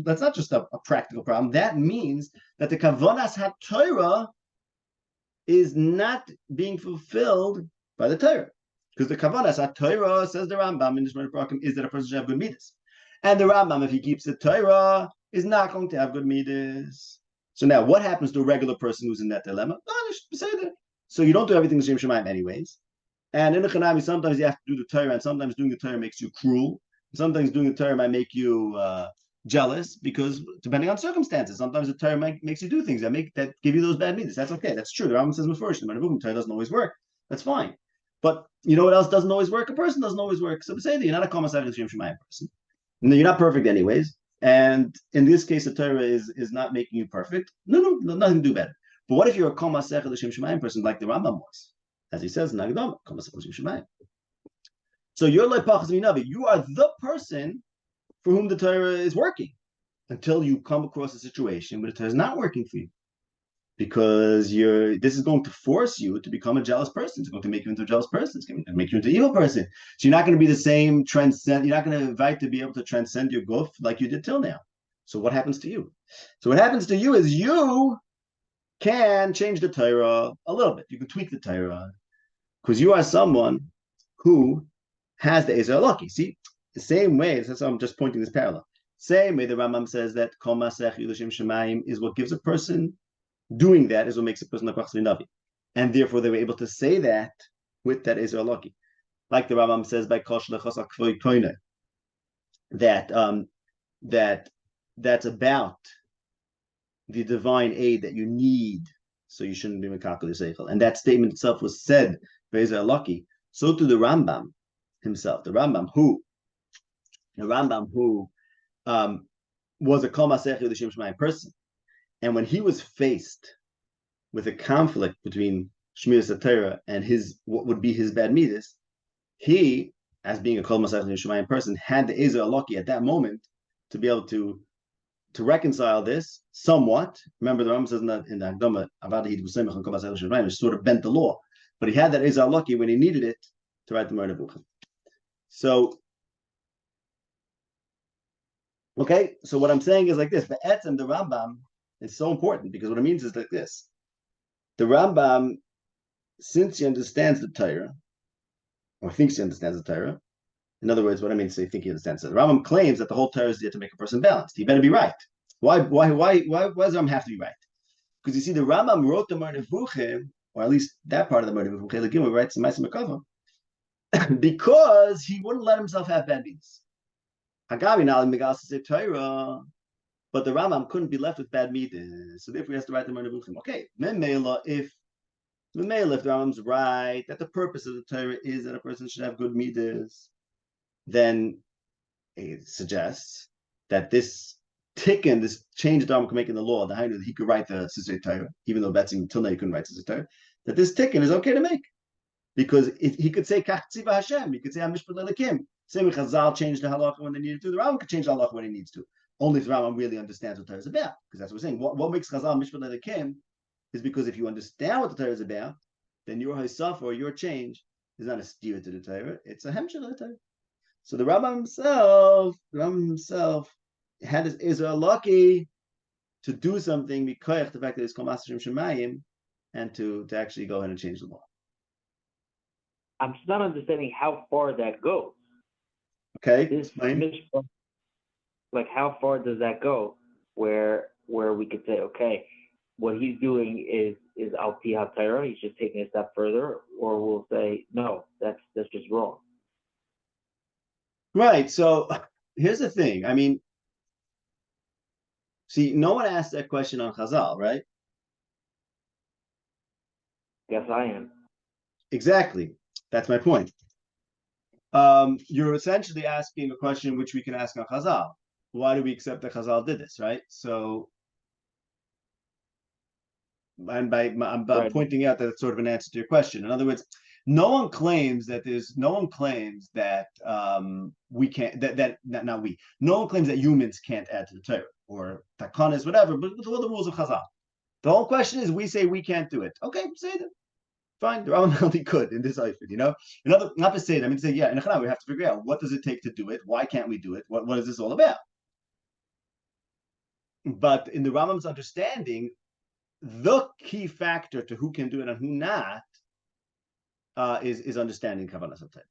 that's not just a practical problem. That means that the kavanas ha-Torah is not being fulfilled by the Torah. Because the kavanas ha-Torah, says the Rambam in the Shemona Perakim, is that a person should have good midas. And the Rambam, if he keeps the Torah, is not going to have good midas. So now, what happens to a regular person who's in that dilemma? So you don't do everything L'Shem Shemaim anyways. And in the Chanami, sometimes you have to do the Torah, and sometimes doing the Torah makes you cruel. Sometimes doing the Torah might make you jealous, because depending on circumstances, sometimes the Torah makes you do things that give you those bad midas. That's okay. That's true. The Rambam says before, the Torah doesn't always work. That's fine. But you know what else doesn't always work? A person doesn't always work. So say that you're not a Kama Sach L'Shem Shemaim person. You're not perfect anyways. And in this case, the Torah is not making you perfect. No, nothing to do better. But what if you're a Kol Masech L'Shem Shemayim person like the Rambam was? As he says in Agdama, Kol Masech L'Shem Shemayim. So you're like Pachas Minavi. You are the person for whom the Torah is working until you come across a situation where the Torah is not working for you. Because this is going to force you to become a jealous person. It's going to make you into a jealous person. It's going to make you into an evil person. So you're not going to be the same transcend. You're not going to invite to be able to transcend your guf like you did till now. So what happens to you? So what happens to you is you can change the Torah a little bit. You can tweak the Torah because you are someone who has the Ezer Lucky. See, the same way. That's how I'm just pointing this parallel. Same way the Rambam says that Kol Masech L'Shem Shemayim is what gives a person. Doing that is what makes a person like Pachas Minavi. And therefore they were able to say that with that Ezer Lucky. Like the Rambam says by Kol Shlechos HaKvoy Koine, that's about the divine aid that you need, so you shouldn't be Mekakal Yiseichel. And that statement itself was said by Ezer Lucky. So to the Rambam himself, the Rambam who was a Kol Masech L'Shem Shemayim person. And when he was faced with a conflict between Shmiras Torah and what would be his bad midas, he, as being a Kol Masech L'Shem Shemayim person, had the Ezer Lucky at that moment to be able to reconcile this somewhat. Remember, the Rambam says in the Agdama, Avadahid B'Semach and Kol Masech L'Shem Shemayim, sort of bent the law, but he had that Ezer Lucky when he needed it to write the Moreh Nevuchim. So, okay, so what I'm saying is like this: the Etzem, the Rambam. It's so important because what it means is like this. The Rambam, since he understands the Torah, or thinks he understands the Torah, in other words, what I mean to say think he understands it. The Rambam claims that the whole Torah is there to make a person balanced. He better be right. Why does the Rambam have to be right? Because you see, the Rambam wrote the Moreh Nevuchim, or at least that part of the Moreh Nevuchim, the Gimel writes the Ma'aseh Merkava, because he wouldn't let himself have bad midas. Hagavi Nali Megas say Torah. But the Rambam couldn't be left with bad midas, so therefore he has to write the Moreh Nevuchim. Okay, if the Rambam's right that the purpose of the Torah is that a person should have good midas, then it suggests that this tikkun, this change the Rambam can make in the law, the that he could write the Sisrei Torah, even though that's until now he couldn't write Sisrei Torah, that this tikkun is okay to make. Because he could say Kach Tziva Hashem, he could say Hamishpat Lelekim. Same way Chazal changed the halacha when they needed to, the Rambam could change the halacha when he needs to. Only if the Rambam really understands what Torah is about, because that's what we're saying. What makes Chazal Mishpat Lelekim is because if you understand what the Torah is about, then your Haisaf or your change is not a steer to the Torah, it's a hemshech of the Torah. So the Rambam himself had his Ezer Lucky to do something because the fact that it's Kol Masech L'Shem Shemayim, and to actually go ahead and change the law. I'm just not understanding how far that goes. Okay, like how far does that go? Where we could say, okay, what he's doing is al pi ha-Torah, he's just taking a step further, or we'll say no, that's just wrong. Right. So here's the thing. I mean, see, no one asked that question on Chazal, right? Yes, I am. Exactly. That's my point. You're essentially asking a question which we can ask on Chazal. Why do we accept that Chazal did this, right? So, and I'm pointing out that it's sort of an answer to your question. In other words, no one claims that we can't, not we. No one claims that humans can't add to the Torah or takanas, whatever, but with all the rules of Chazal. The whole question is, we say we can't do it. Okay, say that. Fine, the Rambam held he could in this Eifid, Another, not to say it, I mean to say, yeah, in Chana, we have to figure out what does it take to do it? Why can't we do it? What is this all about? But in the Rambam's understanding, the key factor to who can do it and who not is understanding Kavanas Hatayra,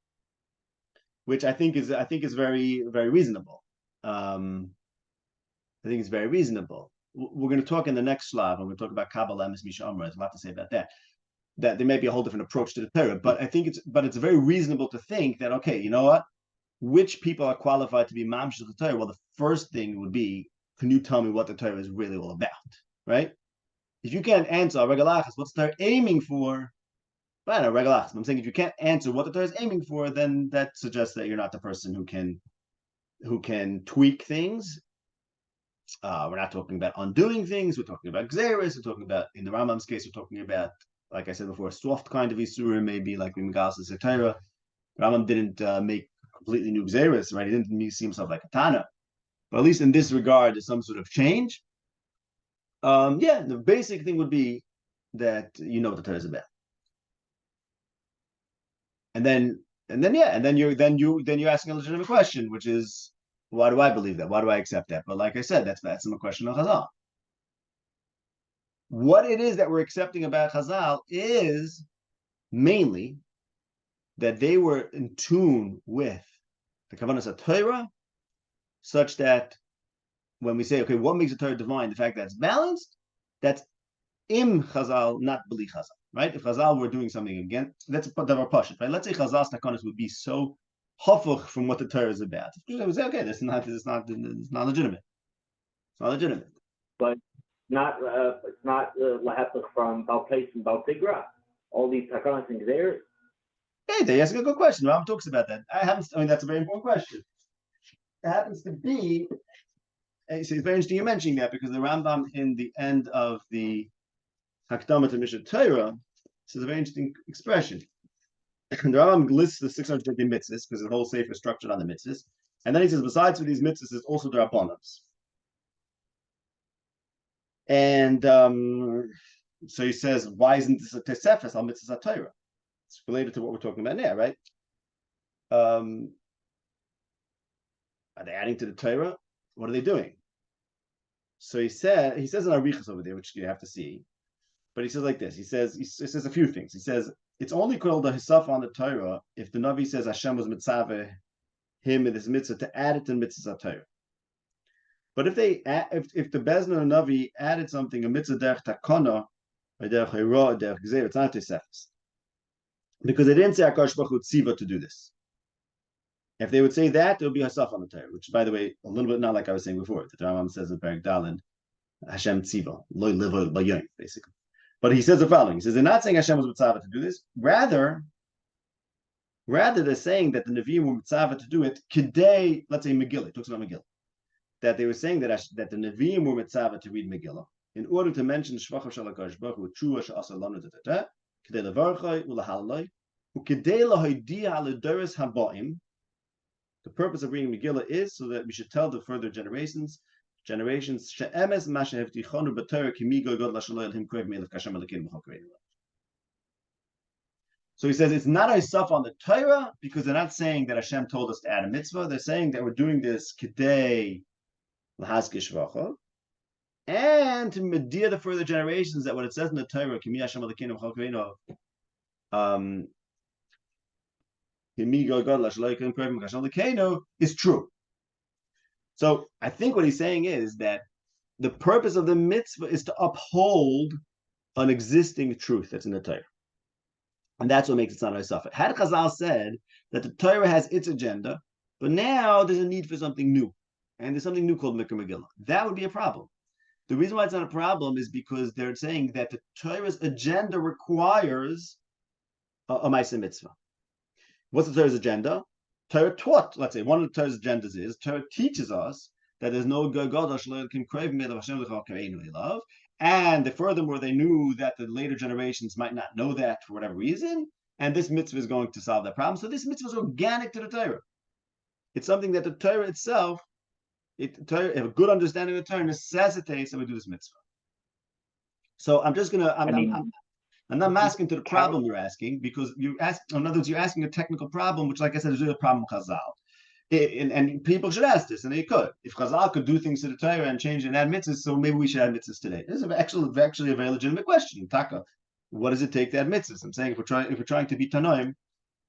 which I think is very, very reasonable. I think it's very reasonable. We're going to talk in the next Slav, and we're going to talk about Kabbalah, Misha Amra. There's a lot to say about that. That there may be a whole different approach to the Torah, but I think it's very reasonable to think that, okay, you know what? Which people are qualified to be Mamsh of the Torah? Well, the first thing would be, can you tell me what the Torah is really all about, right? If you can't answer Regalachas, what's the Torah aiming for? Well, no, Regalachas. I'm saying if you can't answer what the Torah is aiming for, then that suggests that you're not the person who can tweak things. We're not talking about undoing things. We're talking about Xeris. We're talking about, in the Rambam's case, we're talking about, like I said before, a soft kind of Isura, maybe like Mimagas and Torah. Rambam didn't make completely new Xeris, right? He didn't see himself like a Tana. But at least in this regard, there's some sort of change. The basic thing would be that you know what the Torah is about. And then you're asking a legitimate question, which is, why do I believe that? Why do I accept that? But like I said, that's a question of Chazal. What it is that we're accepting about Chazal is mainly that they were in tune with the Kavanas HaTorah, such that when we say, okay, what makes a Torah divine? The fact that it's balanced, that's im Chazal, not beli Chazal, right? If Chazal were doing something again, that's davar pashut, right? Let's say Chazal's takanas would be so hafuch from what the Torah is about. I would say, okay, it's not legitimate. It's not legitimate. But it's not lahapach from Baltais and Baltigra. All these takanas and there. Hey, they ask a good question. Rambam talks about that. That's a very important question. It happens to be. So it's very interesting you're mentioning that, because the Rambam in the end of the Hakdama to Mishnah Torah says a very interesting expression. The Rambam lists the 650 mitzvahs because the whole sefer is structured on the mitzvahs, and then he says, besides for these mitzvahs, there's also the rabbanams. And so he says, why isn't this a tesefes al mitzvahs Torah? It's related to what we're talking about now, right? Are they adding to the Torah? What are they doing? So he says in Arichas over there, which you have to see, but he says like this. He says a few things. He says it's only called a hisaf on the Torah if the Navi says Hashem was mitzaveh him in this mitzvah to add it to mitzvah Torah. But if the Bezna or Navi added something, a mitzvah derech takana, or derech hira, or derech gzeir, it's not tesefes, because they didn't say Hakadosh Baruch Hu tziva to do this. If they would say that, it would be hasaf on the Torah, which, by the way, a little bit not like I was saying before. The Rambam says in Perak Dalin, Hashem tziva, loy liva bayoim, basically. But he says the following. He says they're not saying Hashem was mitzvah to do this. Rather they're saying that the Nevi'im were mitzvah to do it. Kidei, let's say Megillah, it talks about Megillah, that they were saying that the Nevi'im were mitzvah to read Megillah in order to mention Shvachav Shel HaKadosh Baruch Hu Trua She'asar Lanu Kidei levarchai u'lahalalai u'kidei lahoidia l'doros habaim. The purpose of reading Megillah is so that we should tell the further generations, she'emes ma shehevtichonu b'Torah kimigo god l'shaloi l'him krev me'elef kashem alekeinu b'chol kreinu. So he says it's not a stuff on the Torah because they're not saying that Hashem told us to add a mitzvah. They're saying that we're doing this kidei l'hazkish v'achol, and to media the further generations that what it says in the Torah, kimi Hashem alekeinu b'chol kreinu, is true. So I think what he's saying is that the purpose of the mitzvah is to uphold an existing truth that's in the Torah. And that's what makes it not a suffer. Had Chazal said that the Torah has its agenda, but now there's a need for something new, and there's something new called Mikra Megillah, that would be a problem. The reason why it's not a problem is because they're saying that the Torah's agenda requires a Maaseh mitzvah. What's the Torah's agenda? Torah taught, let's say, one of the Torah's agendas is Torah teaches us that there's no God, and furthermore, they knew that the later generations might not know that for whatever reason, and this mitzvah is going to solve that problem. So this mitzvah is organic to the Torah. It's something that the Torah itself, a good understanding of the Torah necessitates that we do this mitzvah. So I'm just gonna, I'm not asking to the problem you're asking, because you ask. In other words, you're asking a technical problem, which, like I said, is really a problem with Chazal. And people should ask this, and they could. If Chazal could do things to the Torah and change and add mitzvahs, so maybe we should add mitzvahs today. This is actually a very legitimate question. Taka, what does it take to add mitzvahs? I'm saying if we're trying to be Tanoim,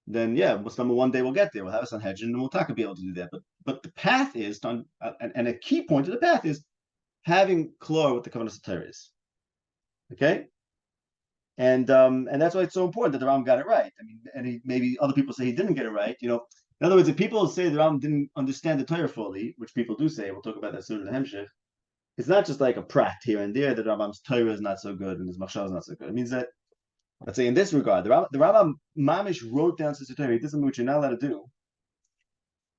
then yeah, one day we'll get there. We'll have a Sanhedrin, and we'll be able to do that. But the path is and a key point of the path is having klor with the Kavanah Torah is. Okay. And that's why it's so important that the Ram got it right. I mean, and maybe other people say he didn't get it right. In other words, if people say the Ram didn't understand the Torah fully, which people do say, we'll talk about that soon in the Hemshech, it's not just like a prat here and there that Rambam's Torah is not so good and his Machshava is not so good. It means that, let's say in this regard, the Rambam Mamish wrote down Sister Torah. He did something which you're not allowed to do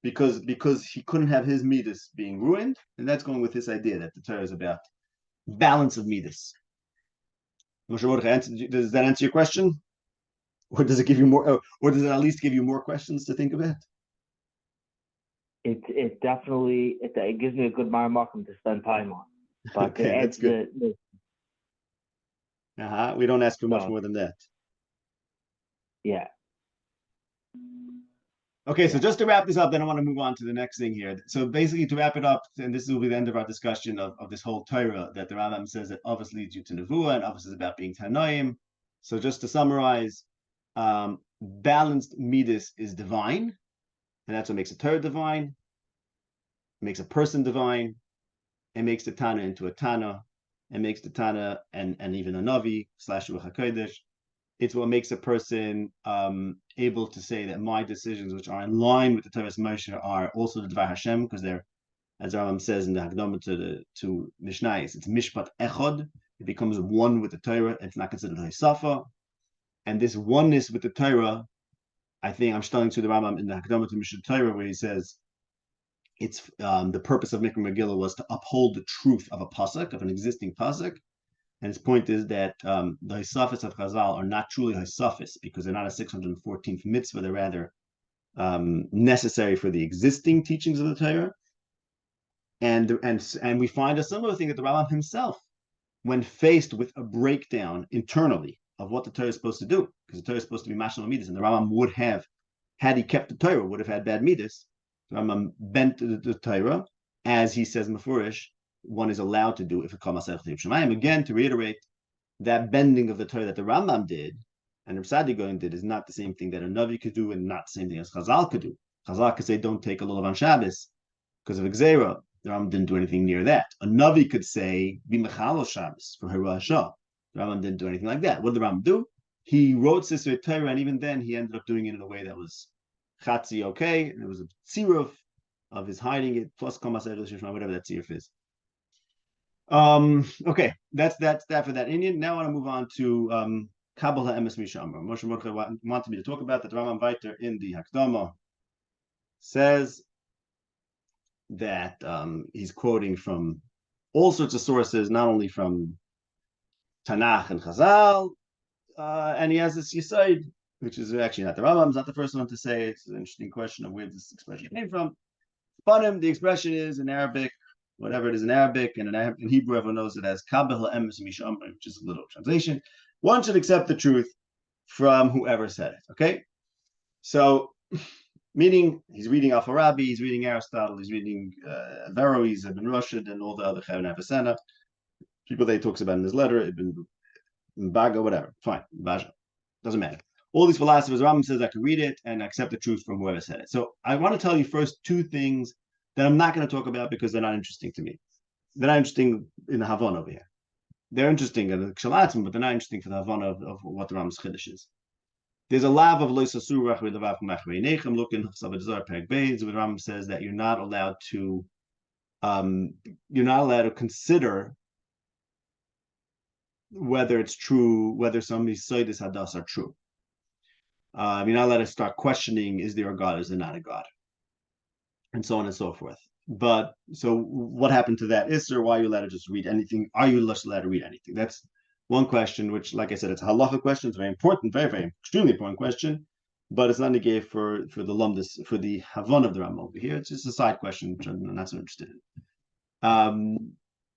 because he couldn't have his midas being ruined, and that's going with this idea that the Torah is about balance of midas. Does that answer your question? Or does it give you more, or does it at least give you more questions to think about? It definitely it gives me a good marmakum to spend time on. But okay, that's good. We don't ask for much more than that. Yeah. Okay, so just to wrap this up, then I want to move on to the next thing here. So basically, to wrap it up, and this will be the end of our discussion of this whole Torah, that the Rambam says that obviously leads you to Nevuah, and obviously is about being Tanoim. So just to summarize, balanced midas is divine, and that's what makes a Torah divine. It makes a person divine. It makes the Tana into a Tana. It makes the Tana and even a Navi / Ruach HaKodesh. It's what makes a person able to say that my decisions, which are in line with the Torah's Moshe, are also the Dvar Hashem, because they're, as Rambam says in the Hakdama to Mishnayos, it's Mishpat Echad. It becomes one with the Torah. It's not considered Hisafa. And this oneness with the Torah, I think I'm studying to the Rambam in the Hakdama to Mishnah Torah, where he says it's the purpose of Mikra Megillah was to uphold the truth of a pasuk, of an existing pasuk. And his point is that the Hisafis of Chazal are not truly Hisafis because they're not a 614th mitzvah. They're rather necessary for the existing teachings of the Torah. And we find a similar thing that the Rambam himself, when faced with a breakdown internally of what the Torah is supposed to do, because the Torah is supposed to be Mashal Midas, and the Rambam would have, had he kept the Torah, would have had bad Midas. The Rambam bent the Torah, as he says in Mefurish, one is allowed to do if it comes out of Shemayim. Again, to reiterate, that bending of the Torah that the Rambam did and Rav Sadi Gaon did is not the same thing that a Navi could do, and not the same thing as Chazal could do. Chazal could say, don't take a lulav on Shabbos because of Gzeira. The Rambam didn't do anything near that. A Navi could say, be mechal Shabbos for Hira Shah. The Rambam didn't do anything like that. What did the Rambam do? He wrote Sisrei Torah, and even then he ended up doing it in a way that was chatzi okay, and it was a tziruf of his hiding it, plus komas whatever that tziruf is. Okay, that's that for that Indian. Now I want to move on to Kabbalah Emes Mishamar. Moshe Mordechai wanted me to talk about that. The Rambam Vayter in the Hakdama says that he's quoting from all sorts of sources, not only from Tanakh and Chazal, and he has this Yesod, which is actually not the Rambam's not the first one to say it. It's an interesting question of where this expression came from. But the expression is in Arabic, whatever it is in Arabic, and in Hebrew, everyone knows it as Kabbalah Emes Mishamar, which is a literal translation. One should accept the truth from whoever said it. Okay, so meaning he's reading Al-Farabi, he's reading Aristotle, he's reading Averroes, Ibn Rushd, and all the other Chavnei Avicenna people that he talks about in his letter, Ibn Baga, whatever. Fine, Baja, doesn't matter. All these philosophers, Rambam says I can read it and accept the truth from whoever said it. So I want to tell you first two things that I'm not going to talk about because they're not interesting to me. They're not interesting in the Havana over here. They're interesting in the Kshalatsim, but they're not interesting for the Havana of what the Rambam's Chiddush is. There's a lav of Lois Asur Rachri Levav Machri Nechem. Look in Chasavad Perek Beis, where Rambam says that you're not allowed to consider whether it's true, whether somebody's Soidis Hadas are true. You're not allowed to start questioning, is there a God, is there not a God? And so on and so forth. But so what happened to that Isser? Why are you allowed to just read anything? Are you allowed to read anything? That's one question, which, like I said, it's a halacha question. It's very important, very, very extremely important question. But it's not negated for the lumdus, for the Havon of the Rambam over here. It's just a side question, which I'm not so interested in.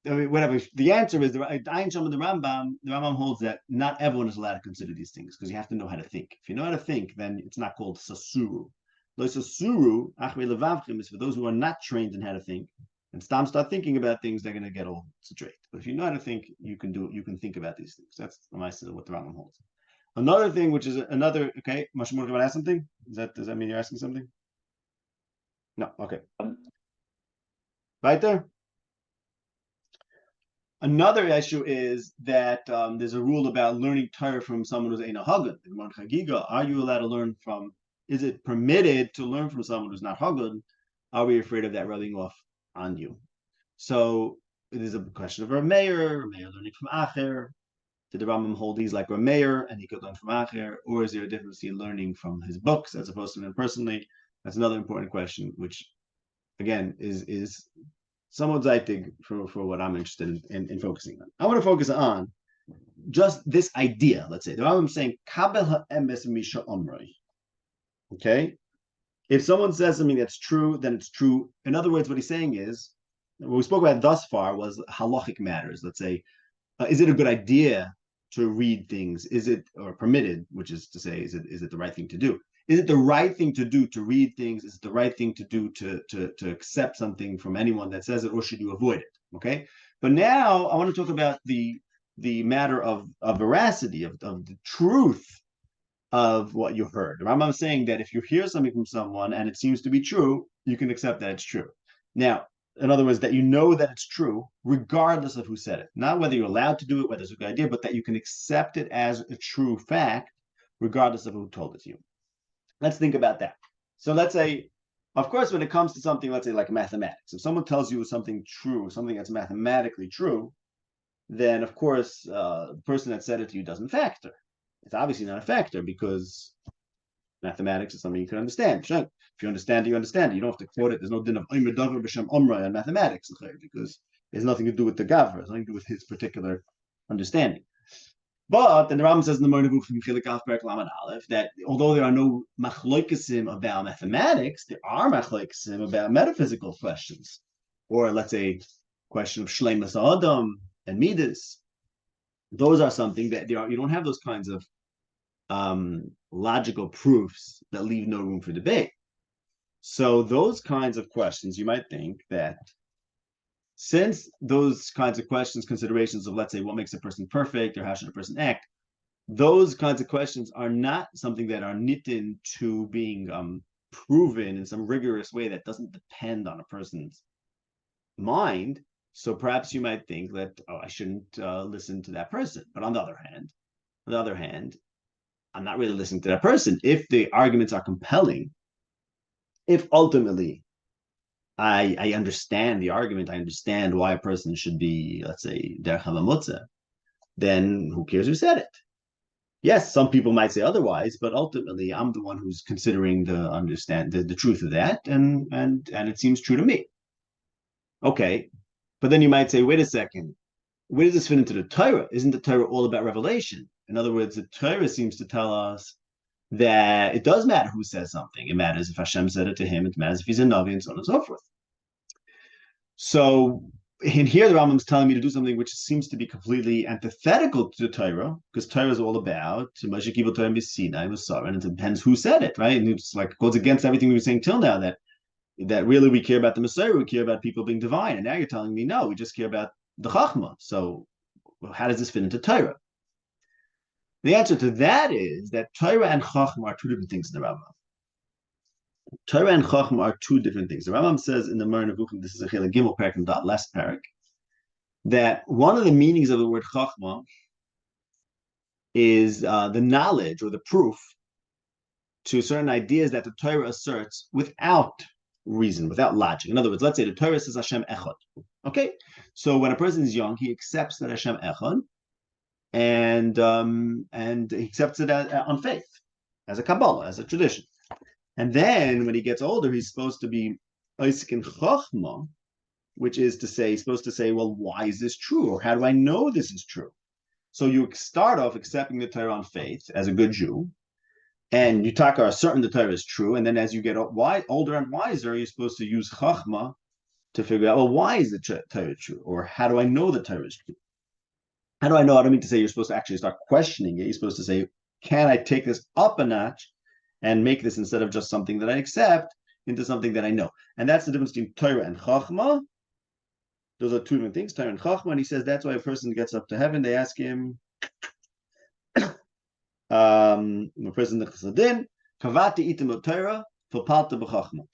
I mean, whatever. The answer is the Rambam holds that not everyone is allowed to consider these things because you have to know how to think. If you know how to think, then it's not called sasuru. Lo sasuru achre levavchim is for those who are not trained in how to think and start thinking about things, they're going to get all straight. But if you know how to think, you can think about these things. That's what the Rambam holds. Another thing, which is another, okay, Mashmur, do you want to ask something? Does that mean you're asking something? No, okay. Right there. Another issue is that there's a rule about learning Torah from someone who's Eina Hagud. Are you allowed to learn from, is it permitted to learn from someone who's not Hagud? Are we afraid of that rubbing off on you? So it is a question of Rameir learning from Acher. Did the Rambam hold these like Rameir and he could learn from Acher? Or is there a difference in learning from his books as opposed to him personally? That's another important question, which again is somewhat zeitig for what I'm interested in focusing on. I want to focus on just this idea. Let's say the Rambam saying Kabel ha'emes misha omroi. Okay, if someone says something that's true, then it's true. In other words, what he's saying is what we spoke about thus far was halachic matters. Let's say, is it a good idea to read things? Is it or permitted? Which is to say, is it the right thing to do? Is it the right thing to do to read things? Is it the right thing to do to accept something from anyone that says it, or should you avoid it? Okay. But now I want to talk about the matter of veracity, of the truth of what you heard. The Rambam is saying that if you hear something from someone and it seems to be true, you can accept that it's true. Now, in other words, that you know that it's true, regardless of who said it. Not whether you're allowed to do it, whether it's a good idea, but that you can accept it as a true fact, regardless of who told it to you. Let's think about that. So let's say, of course, when it comes to something, let's say like mathematics, if someone tells you something true, something that's mathematically true, then of course, the person that said it to you doesn't factor. It's obviously not a factor because mathematics is something you can understand. Sure. If you understand it, you understand it. You don't have to quote it. There's no din of Omer Davar B'Shem Omra in mathematics because it has nothing to do with the Gavra. It has nothing to do with his particular understanding. But then the Rambam says in the Morning Book from Chilik Alf Perek Lamed Aleph that although there are no machloikesim about mathematics, there are machloikesim about metaphysical questions, or let's say question of Shleimus Adam and Midas. Those are something that you don't have those kinds of logical proofs that leave no room for debate. So those kinds of questions, you might think that since those kinds of questions, considerations of, let's say, what makes a person perfect or how should a person act, those kinds of questions are not something that are knitted to being proven in some rigorous way that doesn't depend on a person's mind. So perhaps you might think that, oh, I shouldn't listen to that person. But on the other hand, I'm not really listening to that person. If the arguments are compelling, if ultimately I understand the argument, I understand why a person should be, let's say, derech hamamotza, then who cares who said it? Yes, some people might say otherwise, but ultimately I'm the one who's considering the truth of that, and it seems true to me. Okay, but then you might say, wait a second, where does this fit into the Torah? Isn't the Torah all about revelation? In other words, the Torah seems to tell us that it does matter who says something. It matters if Hashem said it to him. It matters if he's a Navi, and so on and so forth. So in here, the Rambam is telling me to do something which seems to be completely antithetical to the Torah, because Torah is all about Moshe Kibul Torah Sinai Musar, and it depends who said it, right? And it's like goes against everything we were saying till now, that really we care about the Messiah, we care about people being divine, and now you're telling me no, we just care about the Chachma. So how does this fit into Torah? The answer to that is that Torah and Chachma are two different things in the Rambam. Torah and Chachma are two different things. The Rambam says in the Morning Book, this is a Chilik Gimel Perakim dot last parak, that one of the meanings of the word Chachma is the knowledge or the proof to certain ideas that the Torah asserts without reason, without logic. In other words, let's say the Torah says Hashem Echad. Okay, so when a person is young, he accepts that Hashem Echad, and he accepts it on faith, as a Kabbalah, as a tradition. And then when he gets older, he's supposed to be Isaac in Chachma, which is to say, he's supposed to say, well, why is this true? Or how do I know this is true? So you start off accepting the Torah on faith as a good Jew, and you are certain the Torah is true, and then as you get older and wiser, you're supposed to use Chachma to figure out, well, why is the Torah true? Or how do I know the Torah is true? How do I know? I don't mean to say you're supposed to actually start questioning it. You're supposed to say, can I take this up a notch and make this, instead of just something that I accept, into something that I know? And that's the difference between Torah and Chachma. Those are two different things, Torah and Chachma. And he says that's why a person gets up to heaven, they ask him, a person Chassadin, Kavati itim Torah, Fapalta b'Chachma.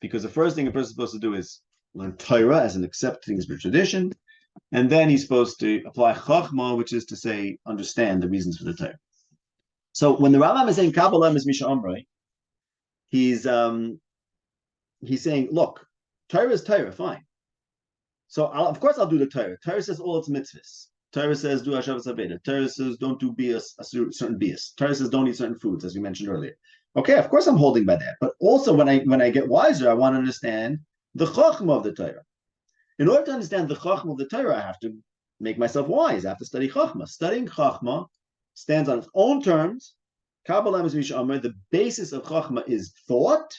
Because the first thing a person is supposed to do is learn Torah as an accepting of tradition, and then he's supposed to apply Chachma, which is to say, understand the reasons for the Torah. So when the Rambam is saying Kabbalah is Misha Amrei, he's saying, look, Torah is Torah, fine. So of course I'll do the Torah. Torah says all its mitzvahs. Torah says do Hashavas Aveda. Torah says don't do bias, a certain bias. Torah says don't eat certain foods, as we mentioned earlier. Okay, of course I'm holding by that. But also when I get wiser, I want to understand the Chachma of the Torah. In order to understand the Chachma of the Torah, I have to make myself wise. I have to study Chachma. Studying Chachma stands on its own terms. Kabbalah is Misha Amar. The basis of Chachma is thought,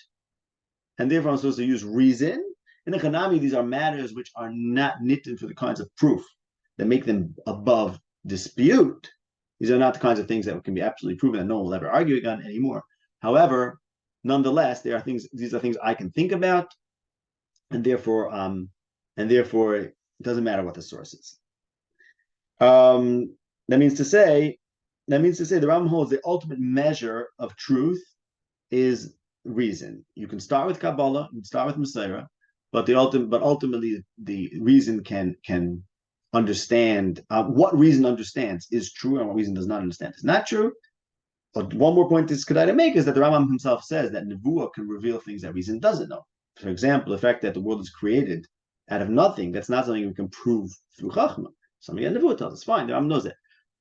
and therefore I'm supposed to use reason. In the Chanami, these are matters which are not nitten for the kinds of proof that make them above dispute. These are not the kinds of things that can be absolutely proven that no one will ever argue again anymore. However, nonetheless, these are things I can think about, and therefore it doesn't matter what the source is. That means to say the Rambam holds the ultimate measure of truth is reason. You can start with Kabbalah, you can start with Messiah, but ultimately the reason can understand what reason understands is true and what reason does not understand is not true. But one more point this Kedai to make is that the Rambam himself says that Nevuah can reveal things that reason doesn't know. For example, the fact that the world is created out of nothing, that's not something we can prove through Chachma. Somebody in Nevuah tells us, fine, the Rambam knows that.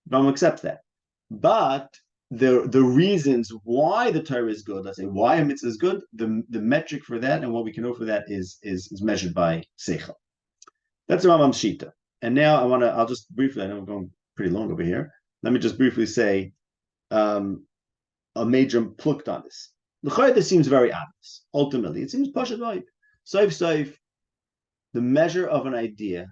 The Rambam accepts that. But the reasons why the Torah is good, let's say why a mitzvah is good, the metric for that and what we can know for that is measured by Seichel. That's the Rambam's Shita. And now I'll just briefly, I know we're going pretty long over here. Let me just briefly say a major plucked on this. L'chayr, this seems very obvious. Ultimately, it seems pashat vayik. Soif, the measure of an idea.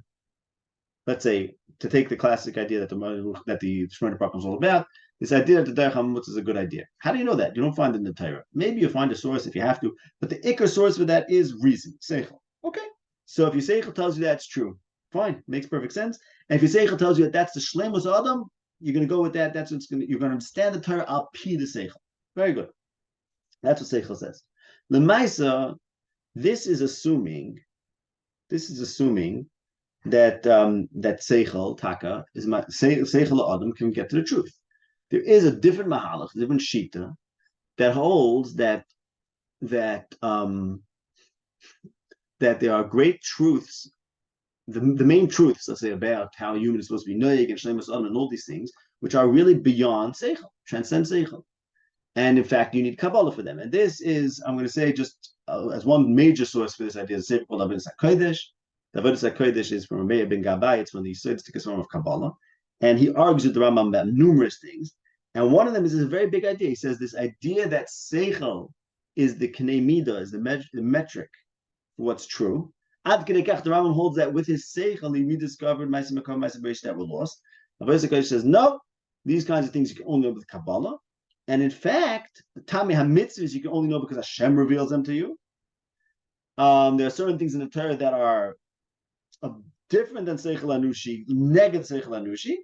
Let's say, to take the classic idea that the Shemona Perakim is all about, this idea that the Derech HaMamutz is a good idea. How do you know that? You don't find it in the Torah. Maybe you find a source if you have to, but the ikar source for that is reason, seichel. Okay, so if your seichel tells you that's true, fine, makes perfect sense. And if your seichel tells you that that's the shlemus adam, you're going to go with that. That's what's going to. You're going to understand the Torah al pi the seichel. Very good. That's what seichel says. L'maisa, this is assuming that that seichel taka is seichel adam can get to the truth. There is a different mahalach, a different shita that holds that there are great truths. The main truths, let's say, about how a human is supposed to be noyeg and shlemus adam and all these things, which are really beyond seichel, transcend seichel. And in fact, you need Kabbalah for them. And this is, I'm going to say, just as one major source for this idea, is a sefer called Avodas HaKodesh. The Avodas HaKodesh is from Meir ben Gabbai. It's from the Yisodistic form of Kabbalah. And he argues with the Rambam about numerous things. And one of them is a very big idea. He says this idea that seichel is the knei midah, is the metric for what's true. Ad kedei kach, the Rambam holds that with his seichel, he rediscovered Ma'aseh Makom, Ma'aseh Bereishit that were lost. Avodas HaKodesh says, no, these kinds of things you can only know with Kabbalah. And in fact, the Tamei HaMitzvahs you can only know because Hashem reveals them to you. There are certain things in the Torah that are different than Seichel Anushi, negative Seichel Anushi,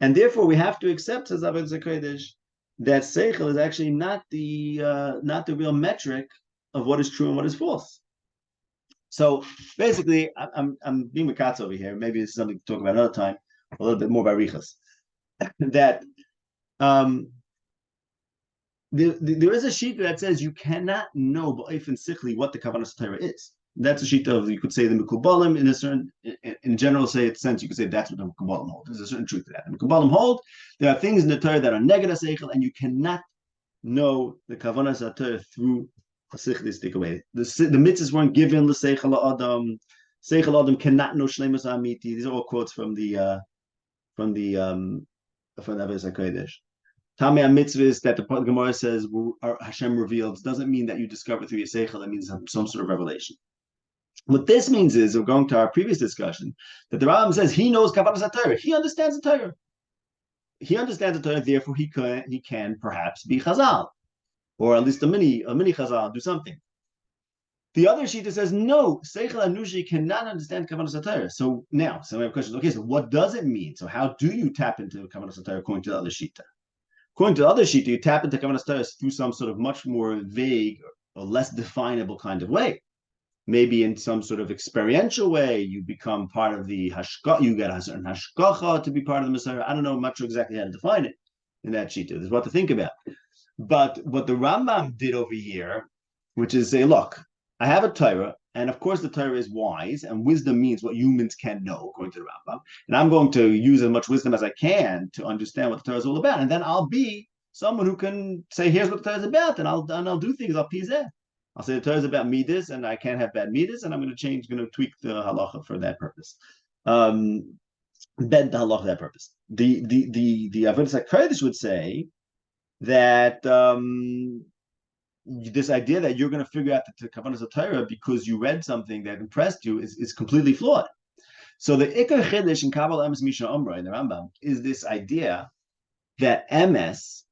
and therefore we have to accept, says Avodas HaKodesh, that Seichel is actually not the real metric of what is true and what is false. So basically, I'm being Mikatz over here. Maybe this is something to talk about another time, a little bit more by Riches. That there is a sheet that says you cannot know b'ofen sichli what the Kavanah Torah is. That's a sheet of, you could say, the Mekubalim in a general sense, you could say that's what the Mekubalim hold. There's a certain truth to that. The Mekubalim hold there are things in the Torah that are negative seichel, and you cannot know the Kavanah Torah through a sichlistic way. The mitzvahs weren't given l'seichel adam. Seichel adam cannot know shleimus amiti. These are all quotes from the Avodas HaKodesh. Tamei HaMitzvahs that the Gemara says Hashem reveals doesn't mean that you discover through your seichel. That means some sort of revelation. What this means is, we're going to our previous discussion, that the Rambam says he knows Kavanas HaTorah. He understands the Torah. He understands the Torah, therefore he can perhaps be Chazal, or at least a mini Chazal, do something. The other Shita says, no, Seichel Anushi cannot understand Kavanas HaTorah. So now, we have questions. Okay, so what does it mean? So how do you tap into Kavanas HaTorah according to the other Shita? According to the other Shita, you tap into Kavanas HaTorah through some sort of much more vague or less definable kind of way. Maybe in some sort of experiential way, you become part of the hashgacha, you get a certain hashgacha to be part of the Messiah. I don't know much sure how to define it in that Shita. There's what to think about. But what the Rambam did over here, which is say, look, I have a Torah, and of course the Torah is wise, and wisdom means what humans can know, according to the Rambam. And I'm going to use as much wisdom as I can to understand what the Torah is all about. And then I'll be someone who can say, here's what the Torah is about, and I'll do things, I'll pizeh. I'll say the Torah is about midas, and I can't have bad midas, and I'm going to tweak the halacha for that purpose. Bend the halacha for that purpose. The Avodas HaKodesh would say that this idea that you're going to figure out the Kavanas HaTorah because you read something that impressed you is completely flawed. So the Ikar Chiddush in Kabbalah Emes Misha Omra in the Rambam is this idea that Emes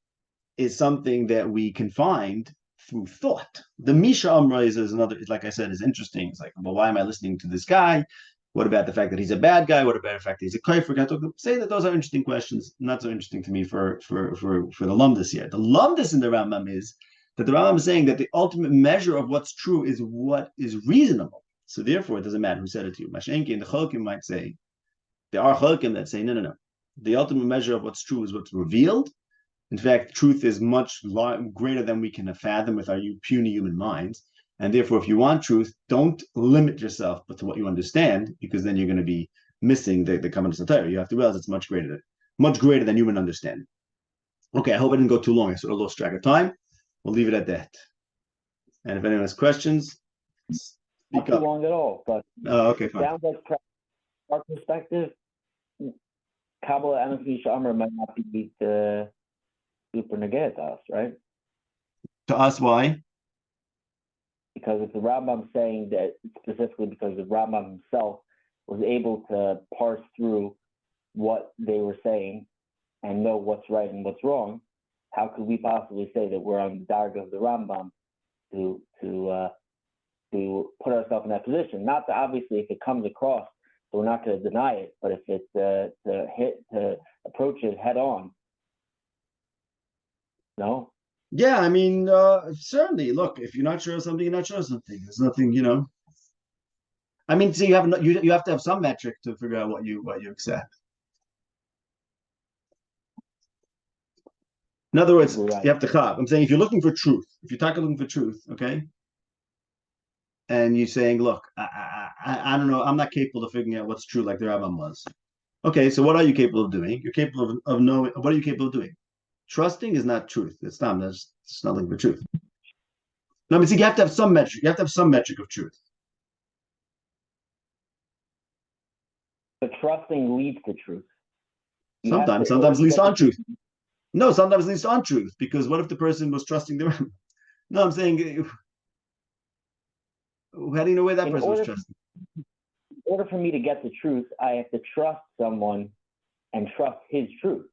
is something that we can find through thought. The Misha Amra is another, like I said, is interesting. It's like, well, why am I listening to this guy? What about the fact that he's a bad guy? What about the fact that he's a kafir? I say that those are interesting questions, not so interesting to me for the lumdus here. The lumdus in the Rambam is that the Rambam is saying that the ultimate measure of what's true is what is reasonable. So therefore, it doesn't matter who said it to you. Mashenki and the Chalkim might say, there are Chalkim that say, no. The ultimate measure of what's true is what's revealed. In fact, truth is much greater than we can fathom with our puny human minds. And therefore, if you want truth, don't limit yourself but to what you understand, because then you're going to be missing the Kavanas HaTorah. You have to realize it's much greater than human understanding. Okay, I hope I didn't go too long. I sort of lost track of time. We'll leave it at that. And if anyone has questions, not too long at all. But okay, fine. Sounds like from our perspective, Kabbalah Emes Misha Amar might not be the super negate to us, right? To us, why? Because if the Rambam saying that specifically because the Rambam himself was able to parse through what they were saying and know what's right and what's wrong, how could we possibly say that we're on the darg of the Rambam to put ourselves in that position? Not that obviously if it comes across, so we're not going to deny it, but if it's to approach it head on. No. Yeah, I mean, certainly. Look, if you're not sure of something, you're not sure of something. There's nothing, I mean, so you have to have some metric to figure out what you accept. In other words, Right. You have to chab. I'm saying if you're looking for truth, if you're looking for truth, okay, and you're saying, look, I don't know, I'm not capable of figuring out what's true like the Rambam was. Okay, so what are you capable of doing? You're capable of knowing. What are you capable of doing? Trusting is not truth. It's not looking for truth. No, I mean, see, you have to have some metric. You have to have some metric of truth. But trusting leads to truth. Sometimes leads on truth. No, sometimes leads on truth, because what if the person was trusting the Rambam? No, I'm saying, how do you know where that person was trusting? In order for me to get the truth, I have to trust someone and trust his truth.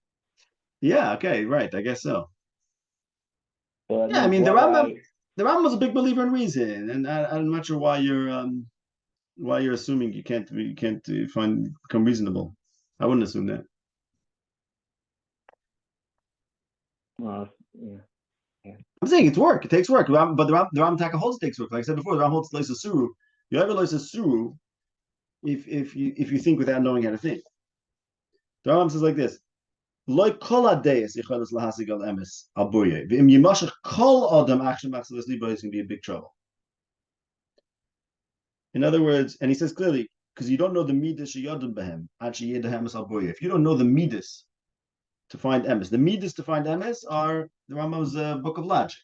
Yeah, okay, right. I guess so. So yeah, I mean, the Rambam was a big believer in reason, and I'm not sure why you're assuming you can't become reasonable. I wouldn't assume that. Well, yeah. I'm saying it's work. It takes work. But the Rambam Taka holds takes work. Like I said before, the Rambam holds Leisa Suru. You ever Leisa Suru if you think without knowing how to think. The Rambam says like this. Like kol adeis yichadas lahasig al emes al buye. V'im yimashach kol adam action machzavas libo is going to be in big trouble. In other words, and he says clearly, because you don't know the midas sheyadim behem ad sheyed emes al buye. If you don't know the midas to find emes, the midas to find emes are the Rambam's book of logic.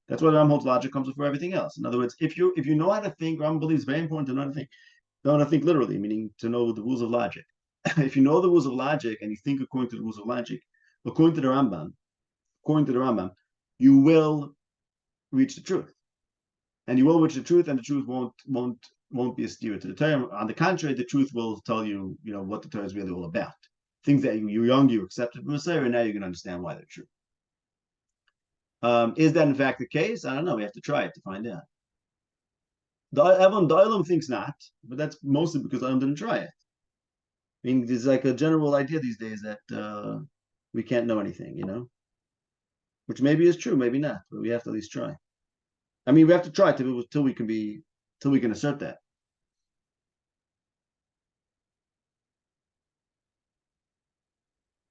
That's why the Rambam holds logic comes before everything else. In other words, if you know how to think, Rambam believes it's very important to know how to think. Know how to think literally, meaning to know the rules of logic. If you know the rules of logic and you think according to the rules of logic, according to the Rambam, you will reach the truth, and you will reach the truth, and the truth won't won't be a steer to the Torah. On the contrary, the truth will tell you, what the Torah is really all about. Things that you're young, you accepted from Messiah, and now you can understand why they're true. Is that in fact the case? I don't know. We have to try it to find out. The Olam thinks not, but that's mostly because Olam didn't try it. I mean, there's like a general idea these days that we can't know anything, which maybe is true, maybe not, but we have to at least try. I mean, we have to try till we can assert that.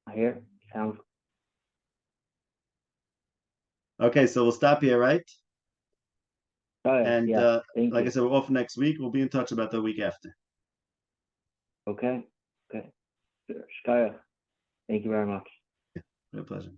I hear. Sounds. Okay, so we'll stop here, right? And Thank like you. I said, we're off next week. We'll be in touch about the week after. Okay. Sure. Shkaya. Thank you very much. My pleasure.